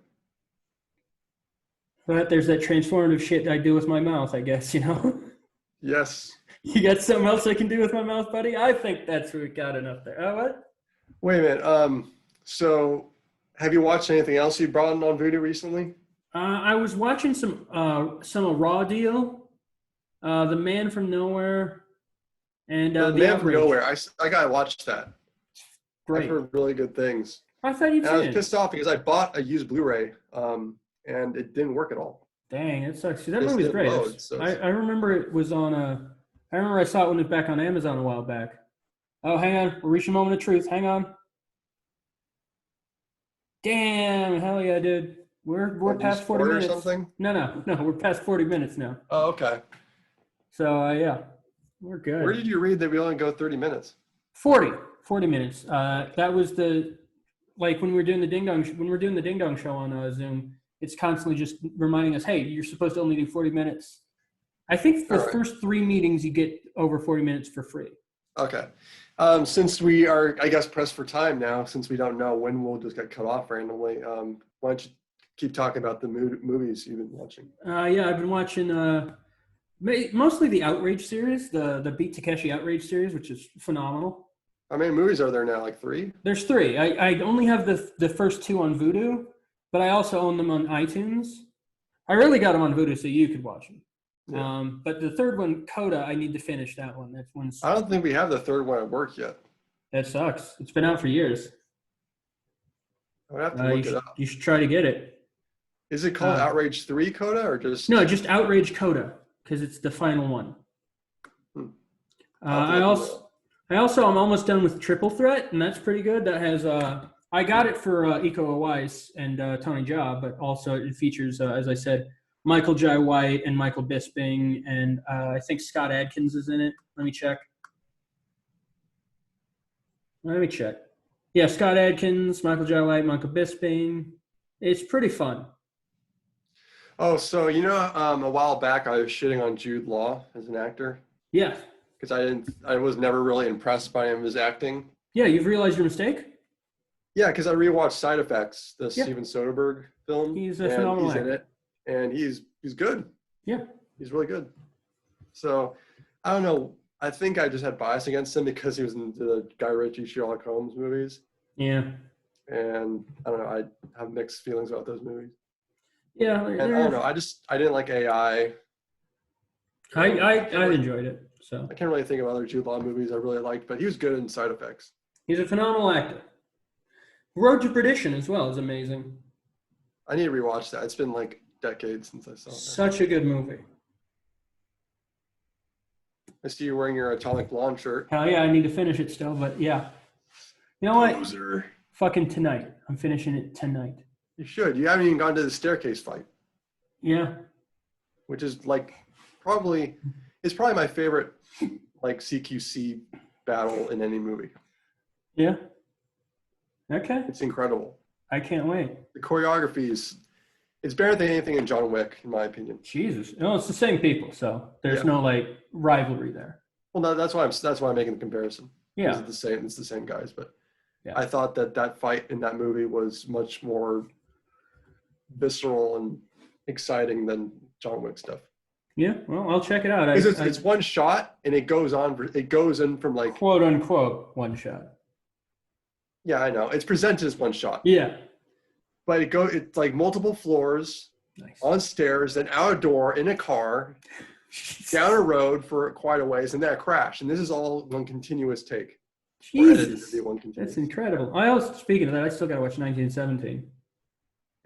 Speaker 1: But there's that transformative shit that I do with my mouth, I guess,
Speaker 2: Yes.
Speaker 1: You got something else I can do with my mouth, buddy? I think that's what we got enough there. Oh, what?
Speaker 2: Wait a minute. So have you watched anything else you brought in on Voodoo recently?
Speaker 1: I was watching some Raw Deal, The Man from Nowhere, and
Speaker 2: The
Speaker 1: The
Speaker 2: Man from
Speaker 1: Outrage.
Speaker 2: Nowhere. I gotta watch that.
Speaker 1: Great.
Speaker 2: I've heard really good things.
Speaker 1: I thought you'd
Speaker 2: And I was
Speaker 1: seen it.
Speaker 2: pissed off because I bought a used Blu-ray, and it didn't work at all.
Speaker 1: Dang, it sucks. See, that
Speaker 2: Just
Speaker 1: movie's
Speaker 2: didn't
Speaker 1: great.
Speaker 2: load, so
Speaker 1: I remember it was on I remember I saw it when it was back on Amazon a while back. Oh, hang on. We're reaching a moment of truth. Hang on. Damn, hell yeah, dude. We're
Speaker 2: What,
Speaker 1: past
Speaker 2: used
Speaker 1: 40
Speaker 2: or
Speaker 1: minutes.
Speaker 2: something?
Speaker 1: No, we're past 40 minutes now.
Speaker 2: Oh, okay.
Speaker 1: So yeah, we're good.
Speaker 2: Where did you read that we only go 30 minutes?
Speaker 1: 40 minutes. That was like when we're doing the Ding Dong show on Zoom. It's constantly just reminding us, hey, you're supposed to only do 40 minutes. I think the first 3 meetings you get over 40 minutes for free.
Speaker 2: Okay. Since we are, I guess, pressed for time now, since we don't know when we'll just get cut off randomly, why don't you keep talking about the movies you've been watching?
Speaker 1: Yeah, I've been watching mostly the Outrage series, the Beat Takeshi Outrage series, which is phenomenal.
Speaker 2: How many movies are there now? Like 3?
Speaker 1: There's 3. I only have the first 2 on Vudu, but I also own them on iTunes. I really got them on Vudu so you could watch them. Yeah. But the third one, Coda, I need to finish that one. That's one.
Speaker 2: I don't think we have the third one at work yet.
Speaker 1: That sucks. It's been out for years.
Speaker 2: I would have to look it up.
Speaker 1: You should try to get it.
Speaker 2: Is it called Outrage 3 Coda or just?
Speaker 1: No, just Outrage Coda because it's the final one. I also am almost done with Triple Threat, and that's pretty good. That has I got it for Iko Uwais and Tony Jaa, but also it features, as I said, Michael Jai White and Michael Bisping, and I think Scott Adkins is in it. Let me check. Yeah, Scott Adkins, Michael Jai White, Michael Bisping. It's pretty fun.
Speaker 2: Oh, so a while back I was shitting on Jude Law as an actor.
Speaker 1: Yeah.
Speaker 2: Because I was never really impressed by him as acting.
Speaker 1: Yeah, you've realized your mistake?
Speaker 2: Yeah, because I rewatched Side Effects, the Steven Soderbergh film.
Speaker 1: He's a phenomenal actor.
Speaker 2: In it, and he's good.
Speaker 1: Yeah.
Speaker 2: He's really good. So, I don't know. I think I just had bias against him because he was in the Guy Ritchie Sherlock Holmes movies.
Speaker 1: Yeah.
Speaker 2: And I don't know. I have mixed feelings about those movies.
Speaker 1: Yeah.
Speaker 2: And I don't know. I didn't like AI.
Speaker 1: I enjoyed it. So
Speaker 2: I can't really think of other Jude Law movies I really liked, but he was good in Side Effects.
Speaker 1: He's a phenomenal actor. Road to Perdition as well is amazing.
Speaker 2: I need to rewatch that. It's been like decades since I saw it.
Speaker 1: Such a good movie.
Speaker 2: I see you wearing your Atomic Blonde shirt.
Speaker 1: Hell yeah, I need to finish it still, but yeah. You know what?
Speaker 2: Loser.
Speaker 1: Fucking tonight. I'm finishing it tonight.
Speaker 2: You should. You haven't even gone to the staircase fight.
Speaker 1: Yeah.
Speaker 2: Which is like probably my favorite like CQC battle in any movie.
Speaker 1: Yeah. Okay.
Speaker 2: It's incredible.
Speaker 1: I can't wait.
Speaker 2: The choreography it's better than anything in John Wick, in my opinion.
Speaker 1: Jesus. No, it's the same people, so there's no like rivalry there.
Speaker 2: Well, no, that's why I'm making the comparison.
Speaker 1: Yeah.
Speaker 2: It's the same guys, but
Speaker 1: yeah.
Speaker 2: I thought that fight in that movie was much more visceral and exciting than John Wick stuff.
Speaker 1: Yeah, well, I'll check it out.
Speaker 2: It's one shot and it goes in from like
Speaker 1: quote unquote one shot.
Speaker 2: Yeah, I know. It's presented as one shot.
Speaker 1: Yeah.
Speaker 2: But it's like multiple floors, on stairs, then out a door, in a car, down a road for quite a ways, and then a crash. And this is all one continuous take. Or edited to
Speaker 1: Jesus,
Speaker 2: be one continuous.
Speaker 1: that's incredible. I also, speaking of that, I still got to watch 1917.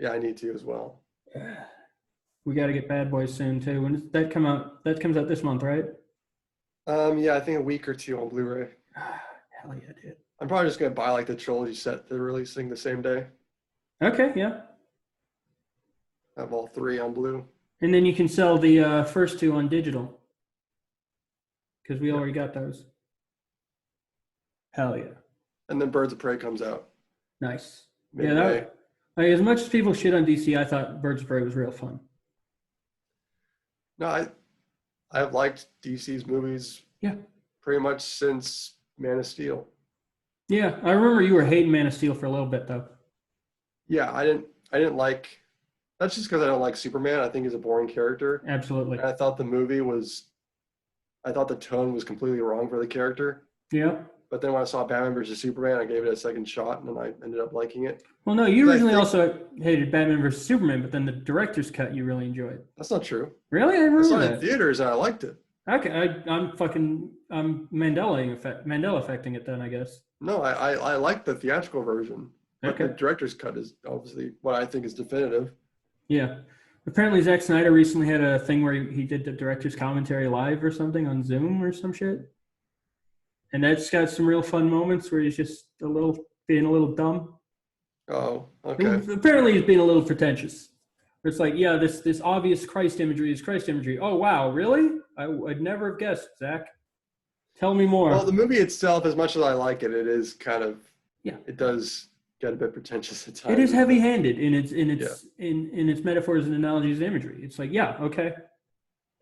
Speaker 2: Yeah, I need to as well.
Speaker 1: We got to get Bad Boys soon too. When does that come out? That comes out this month, right?
Speaker 2: Yeah, I think a week or two on Blu-ray.
Speaker 1: Hell yeah, dude.
Speaker 2: I'm probably just gonna buy like the trilogy set they're releasing the same day.
Speaker 1: Okay, yeah.
Speaker 2: Have all three on Blue.
Speaker 1: And then you can sell the first two on digital because we already got those. Hell yeah.
Speaker 2: And then Birds of Prey comes out.
Speaker 1: Nice.
Speaker 2: Mid-May.
Speaker 1: Yeah, like, as much as people shit on DC, I thought Birds of Prey was real fun.
Speaker 2: No, I've liked DC's movies.
Speaker 1: Yeah.
Speaker 2: Pretty much since Man of Steel.
Speaker 1: Yeah, I remember you were hating Man of Steel for a little bit though.
Speaker 2: Yeah, I didn't like. That's just because I don't like Superman. I think he's a boring character.
Speaker 1: Absolutely.
Speaker 2: And I thought the movie was. I thought the tone was completely wrong for the character.
Speaker 1: Yeah.
Speaker 2: But then when I saw Batman versus Superman, I gave it a second shot, and then I ended up liking it.
Speaker 1: Well, no, you originally also hated Batman versus Superman, but then the director's cut you really enjoyed.
Speaker 2: That's not true.
Speaker 1: Really? I
Speaker 2: I
Speaker 1: remember
Speaker 2: saw it
Speaker 1: that.
Speaker 2: in theaters, and I liked it.
Speaker 1: Okay, I'm Mandela affecting it then, I guess.
Speaker 2: No, I like the theatrical version. But
Speaker 1: Okay.
Speaker 2: the director's cut is obviously what I think is definitive.
Speaker 1: Yeah. Apparently Zack Snyder recently had a thing where he did the director's commentary live or something on Zoom or some shit. And that's got some real fun moments where he's just being a little dumb.
Speaker 2: Oh, okay.
Speaker 1: Apparently he's being a little pretentious. It's like, yeah, this obvious Christ imagery is Christ imagery. Oh, wow, really? I'd never have guessed, Zach. Tell me more.
Speaker 2: Well, the movie itself, as much as I like it, it is kind of,
Speaker 1: yeah,
Speaker 2: it does get a bit pretentious at times.
Speaker 1: It is heavy-handed in its metaphors and analogies and imagery. It's like, yeah, okay.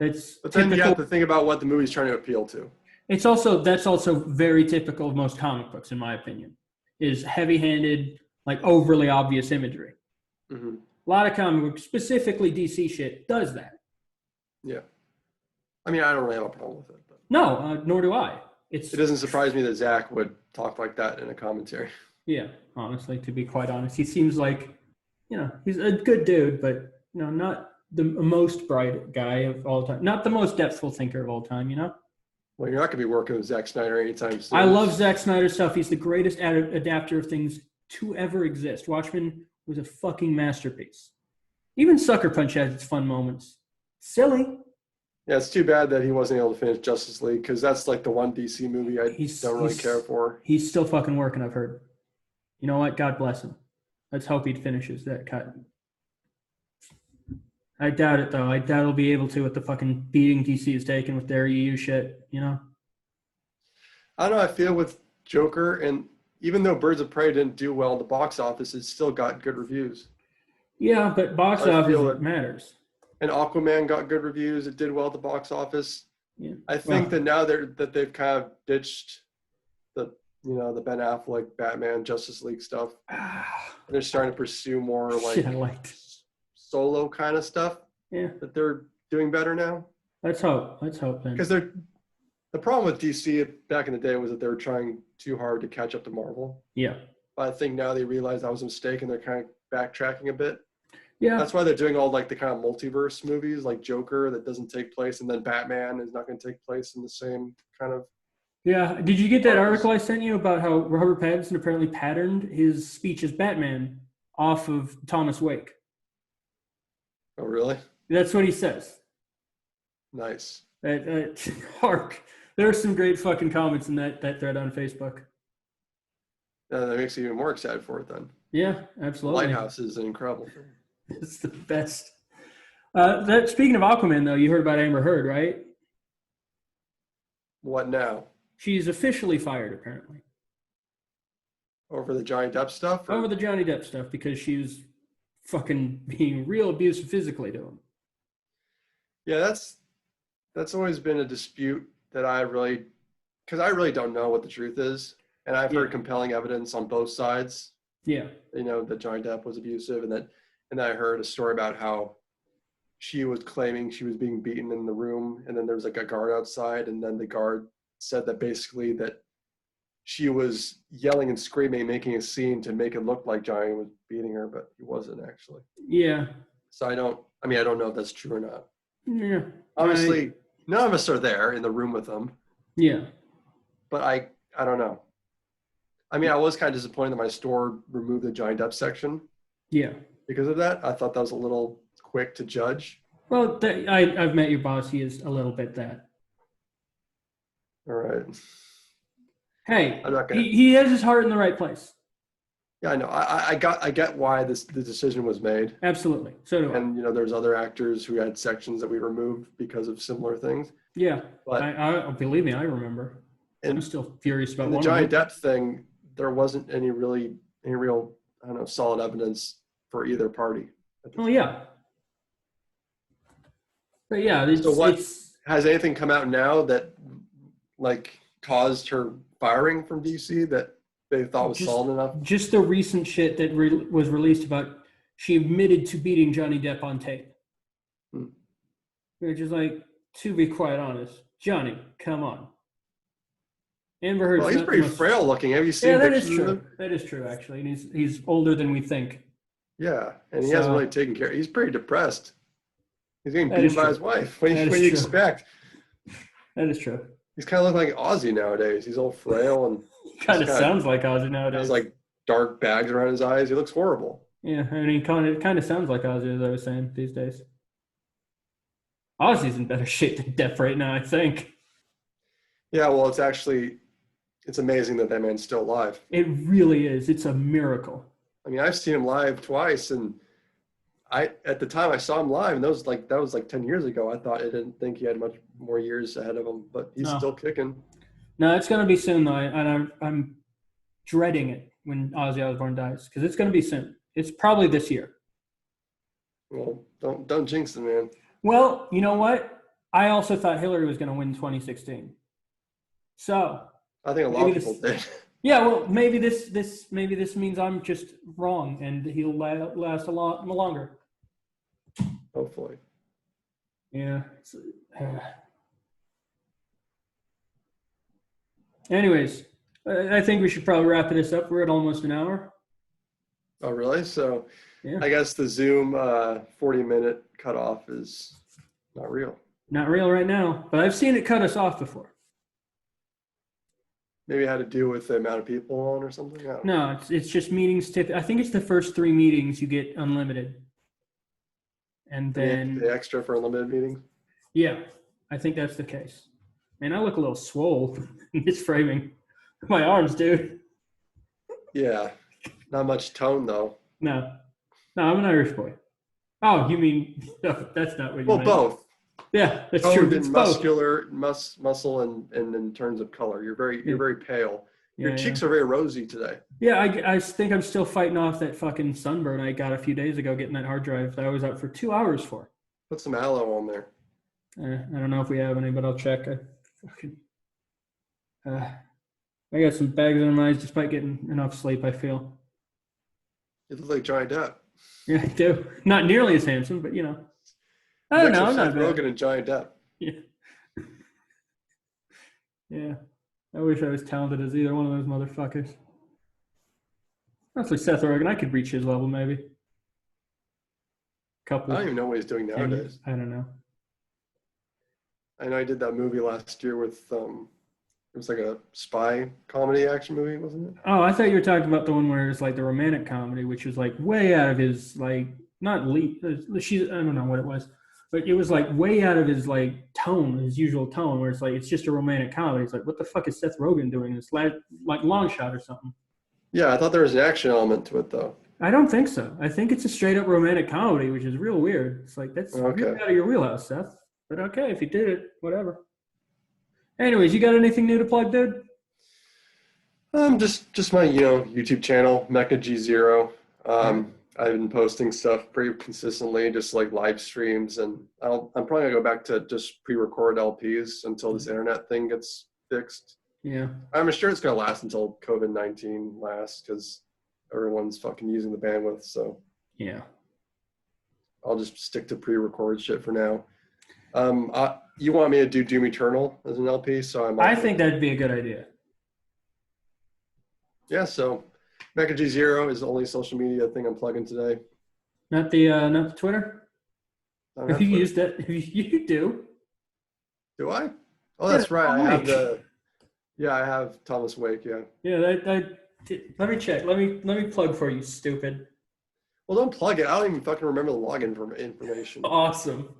Speaker 2: But then you have to think about what the movie's trying to appeal to.
Speaker 1: That's also very typical of most comic books, in my opinion, is heavy-handed, like overly obvious imagery.
Speaker 2: Mm-hmm.
Speaker 1: A lot of comic books, specifically DC shit, does that.
Speaker 2: Yeah. I mean, I don't really have a problem with it. But
Speaker 1: no, nor do I. It
Speaker 2: doesn't surprise me that Zach would talk like that in a commentary.
Speaker 1: Yeah, honestly, to be quite honest. He seems like, he's a good dude, but, not the most bright guy of all time. Not the most depthful thinker of all time,
Speaker 2: Well, you're not going to be working with Zack Snyder anytime soon.
Speaker 1: I love Zack Snyder's stuff. He's the greatest adapter of things to ever exist. Watchmen was a fucking masterpiece. Even Sucker Punch has its fun moments. Silly.
Speaker 2: Yeah, it's too bad that he wasn't able to finish Justice League because that's like the one DC movie I don't really care for.
Speaker 1: He's still fucking working, I've heard. You know what? God bless him. Let's hope he finishes that cut. I doubt it, though. I doubt he'll be able to with the fucking beating DC is taking with their EU shit,
Speaker 2: I don't know. I feel with Joker, and even though Birds of Prey didn't do well in the box office, it still got good reviews.
Speaker 1: Yeah, but box office matters.
Speaker 2: And Aquaman got good reviews. It did well at the box office.
Speaker 1: Yeah.
Speaker 2: I think that now that they've kind of ditched the Ben Affleck Batman Justice League stuff. They're starting to pursue more like solo kind of stuff.
Speaker 1: Yeah.
Speaker 2: That they're doing better now.
Speaker 1: Let's hope then.
Speaker 2: Because the problem with DC back in the day was that they were trying too hard to catch up to Marvel.
Speaker 1: Yeah.
Speaker 2: But I think now they realize that was a mistake and they're kind of backtracking a bit.
Speaker 1: Yeah.
Speaker 2: That's why they're doing all like the kind of multiverse movies like Joker that doesn't take place, and then Batman is not going to take place in the same kind of.
Speaker 1: Yeah. Did you get that article I sent you about how Robert Pattinson apparently patterned his speech as Batman off of Thomas Wake?
Speaker 2: Oh, really?
Speaker 1: That's what he says.
Speaker 2: Nice.
Speaker 1: Hark. There are some great fucking comments in that thread on Facebook.
Speaker 2: That makes you even more excited for it then.
Speaker 1: Yeah, absolutely.
Speaker 2: Lighthouse is an incredible film.
Speaker 1: It's the best. Speaking of Aquaman, though, you heard about Amber Heard, right?
Speaker 2: What now?
Speaker 1: She's officially fired, apparently.
Speaker 2: Over the Johnny Depp stuff?
Speaker 1: Over the Johnny Depp stuff, because she was fucking being real abusive physically to him.
Speaker 2: Yeah, that's always been a dispute that because I really don't know what the truth is. And I've heard compelling evidence on both sides.
Speaker 1: Yeah.
Speaker 2: That Johnny Depp was abusive, and I heard a story about how she was claiming she was being beaten in the room, and then there was like a guard outside, and then the guard said that basically that she was yelling and screaming, making a scene to make it look like Johnny was beating her, but he wasn't actually.
Speaker 1: Yeah.
Speaker 2: So I don't know if that's true or not.
Speaker 1: Yeah.
Speaker 2: Obviously, none of us are there in the room with them.
Speaker 1: Yeah.
Speaker 2: But I don't know. I mean, I was kind of disappointed that my store removed the Johnny Depp section.
Speaker 1: Yeah.
Speaker 2: Because of that. I thought that was a little quick to judge.
Speaker 1: Well, I've met your boss. He is a little bit that.
Speaker 2: All right.
Speaker 1: Hey,
Speaker 2: I'm not gonna.
Speaker 1: he has his heart in the right place.
Speaker 2: Yeah, I know. I get why the decision was made.
Speaker 1: Absolutely. So do I.
Speaker 2: And there's other actors who had sections that we removed because of similar things.
Speaker 1: Yeah,
Speaker 2: but
Speaker 1: I believe me, I remember. I'm still furious about
Speaker 2: the
Speaker 1: one
Speaker 2: Johnny
Speaker 1: of them.
Speaker 2: Depp thing. There wasn't any real I don't know solid evidence for either party.
Speaker 1: Oh yeah. But yeah,
Speaker 2: it's has anything come out now that like caused her firing from DC that they thought was solid enough?
Speaker 1: Just the recent shit that was released about she admitted to beating Johnny Depp on tape. Which is like, to be quite honest, Johnny, come on. Amber Heard's
Speaker 2: he's pretty frail looking. Have you seen?
Speaker 1: Yeah, that is true. That is true, actually. And he's older than we think.
Speaker 2: Yeah, and he hasn't really taken care. He's pretty depressed. He's getting beaten by his wife. What do you expect?
Speaker 1: That is true.
Speaker 2: He's kind of looking like Ozzy nowadays. He's all frail and
Speaker 1: kind of sounds like Ozzy nowadays.
Speaker 2: Has like dark bags around his eyes. He looks horrible.
Speaker 1: Yeah, I mean, it kind of sounds like Ozzy, as I was saying, these days. Ozzy's in better shape than Depp right now, I think.
Speaker 2: Yeah, well, it's amazing that man's still alive.
Speaker 1: It really is. It's a miracle.
Speaker 2: I mean, I've seen him live twice, and at the time I saw him live, and that was like 10 years ago. I didn't think he had much more years ahead of him, but he's still kicking.
Speaker 1: No, it's going to be soon, though, and I'm dreading it when Ozzy Osbourne dies, because it's going to be soon. It's probably this year.
Speaker 2: Well, don't jinx it, man.
Speaker 1: Well, you know what? I also thought Hillary was going to win 2016. So
Speaker 2: I think a lot of people did.
Speaker 1: Yeah, well, maybe this means I'm just wrong, and he'll last a lot longer.
Speaker 2: Hopefully.
Speaker 1: Yeah. Anyways, I think we should probably wrap this up. We're at almost an hour.
Speaker 2: Oh, really? So,
Speaker 1: yeah.
Speaker 2: I guess the Zoom 40-minute cutoff is not real.
Speaker 1: Not real right now, but I've seen it cut us off before.
Speaker 2: Maybe it had to do with the amount of people on or something?
Speaker 1: No, it's just meetings. I think it's the first 3 meetings you get unlimited. And then
Speaker 2: the extra for unlimited meetings?
Speaker 1: Yeah, I think that's the case. Man, I look a little swole in this framing. My arms, dude.
Speaker 2: Yeah, not much tone though.
Speaker 1: No, I'm an Irish boy. Oh, you mean no, that's not what you meant.
Speaker 2: Well, both.
Speaker 1: Yeah, that's true.
Speaker 2: It's muscular, muscle, and in terms of color, you're very pale. Your cheeks are very rosy today.
Speaker 1: Yeah, I think I'm still fighting off that fucking sunburn I got a few days ago getting that hard drive that I was out for 2 hours for.
Speaker 2: Put some aloe on there.
Speaker 1: I don't know if we have any, but I'll check. I got some bags under my eyes despite getting enough sleep, I feel.
Speaker 2: You look like Johnny Depp.
Speaker 1: Yeah, I do. Not nearly as handsome, but I don't know. I'm not bad.
Speaker 2: Rogan and Johnny Depp.
Speaker 1: Yeah. Yeah. I wish I was talented as either one of those motherfuckers. Honestly, Seth Rogen, I could reach his level maybe.
Speaker 2: I don't even know what he's doing nowadays.
Speaker 1: I don't know.
Speaker 2: I know I did that movie last year with it was like a spy comedy action movie, wasn't it?
Speaker 1: Oh, I thought you were talking about the one where it's like the romantic comedy, which was like way out of his I don't know what it was, but it was like way out of his tone, his usual tone, where it's like it's just a romantic comedy. It's like, what the fuck is Seth Rogen doing? It's like Long Shot or something.
Speaker 2: Yeah, I thought there was an action element to it though.
Speaker 1: I don't think so. I think it's a straight up romantic comedy, which is real weird. It's like that's really out of your wheelhouse, Seth. But okay, if you did it, whatever. Anyways, you got anything new to plug, dude?
Speaker 2: Just my YouTube channel, Mecha G0. I've been posting stuff pretty consistently, just like live streams, and I'm probably gonna go back to just pre-record LPs until this internet thing gets fixed.
Speaker 1: Yeah,
Speaker 2: I'm sure it's gonna last until COVID-19 lasts because everyone's fucking using the bandwidth. So
Speaker 1: yeah,
Speaker 2: I'll just stick to pre-record shit for now. You want me to do Doom Eternal as an LP? So
Speaker 1: I think that'd be a good idea.
Speaker 2: Yeah, so Mecha G0 is the only social media thing I'm plugging today.
Speaker 1: Not the Twitter? Have you used that? You do?
Speaker 2: Do I? Oh,
Speaker 1: Yeah,
Speaker 2: that's right. I have
Speaker 1: Wake.
Speaker 2: I have Thomas Wake. Yeah.
Speaker 1: Yeah, let me check. Let me plug for you, stupid.
Speaker 2: Well, don't plug it. I don't even fucking remember the login information.
Speaker 1: Awesome.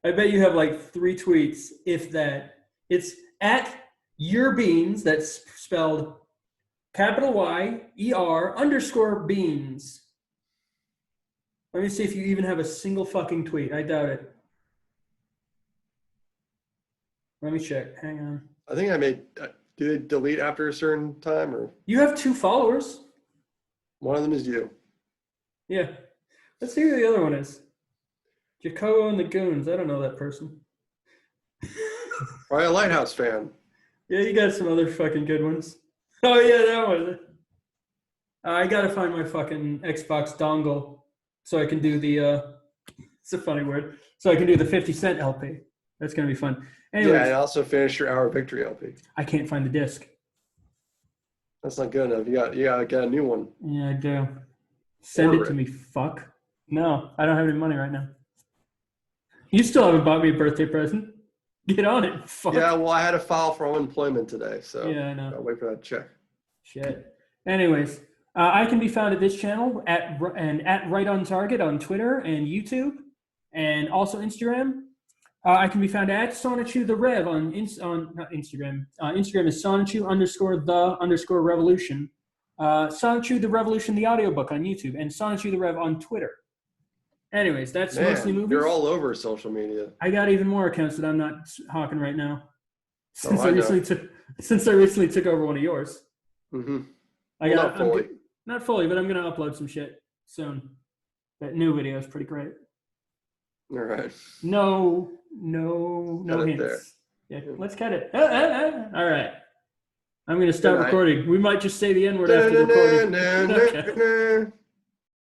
Speaker 1: I bet you have like 3 tweets, if that. It's at your beans. That's spelled capital YER_beans. Let me see if you even have a single fucking tweet. I doubt it. Let me check. Hang on.
Speaker 2: I think I made. Do they delete after a certain time, or
Speaker 1: You have 2 followers.
Speaker 2: one of them is you?
Speaker 1: Yeah. Let's see who the other one is. Jacobo and the Goons. I don't know that person.
Speaker 2: Probably a Lighthouse fan.
Speaker 1: Yeah, you got some other fucking good ones. Oh, yeah, that one. I gotta find my fucking Xbox dongle so I can do the, it's a funny word, so I can do the 50 Cent LP. That's gonna be fun. Anyways,
Speaker 2: Yeah, and also finish your Hour Victory LP.
Speaker 1: I can't find the disc.
Speaker 2: That's not good enough. You gotta get a new one.
Speaker 1: Yeah, I do. Send
Speaker 2: Order
Speaker 1: it to
Speaker 2: it.
Speaker 1: me, fuck. No, I don't have any money right now. You still haven't bought me a birthday present. Get on it, fuck.
Speaker 2: Yeah, well, I had to file for unemployment today, so
Speaker 1: Yeah, I know.
Speaker 2: I'll wait for that check.
Speaker 1: Shit. Anyways, I can be found at this channel at Right on Target on Twitter and YouTube, and also Instagram. I can be found at Sonichu the Rev on not Instagram. Instagram is Sonichu_the_revolution. Sonichu the Revolution, the audiobook on YouTube, and Sonichu the Rev on Twitter. Anyways, that's mostly movies.
Speaker 2: You're all over social media.
Speaker 1: I got even more accounts that I'm not hawking right now. Since
Speaker 2: I
Speaker 1: recently took over one of yours.
Speaker 2: Mm-hmm.
Speaker 1: Not fully, but I'm gonna upload some shit soon. That new video is pretty great.
Speaker 2: All right.
Speaker 1: No hints.
Speaker 2: There.
Speaker 1: Yeah, let's cut it. All right. I'm gonna start recording. We might just say the N-word after recording. Okay.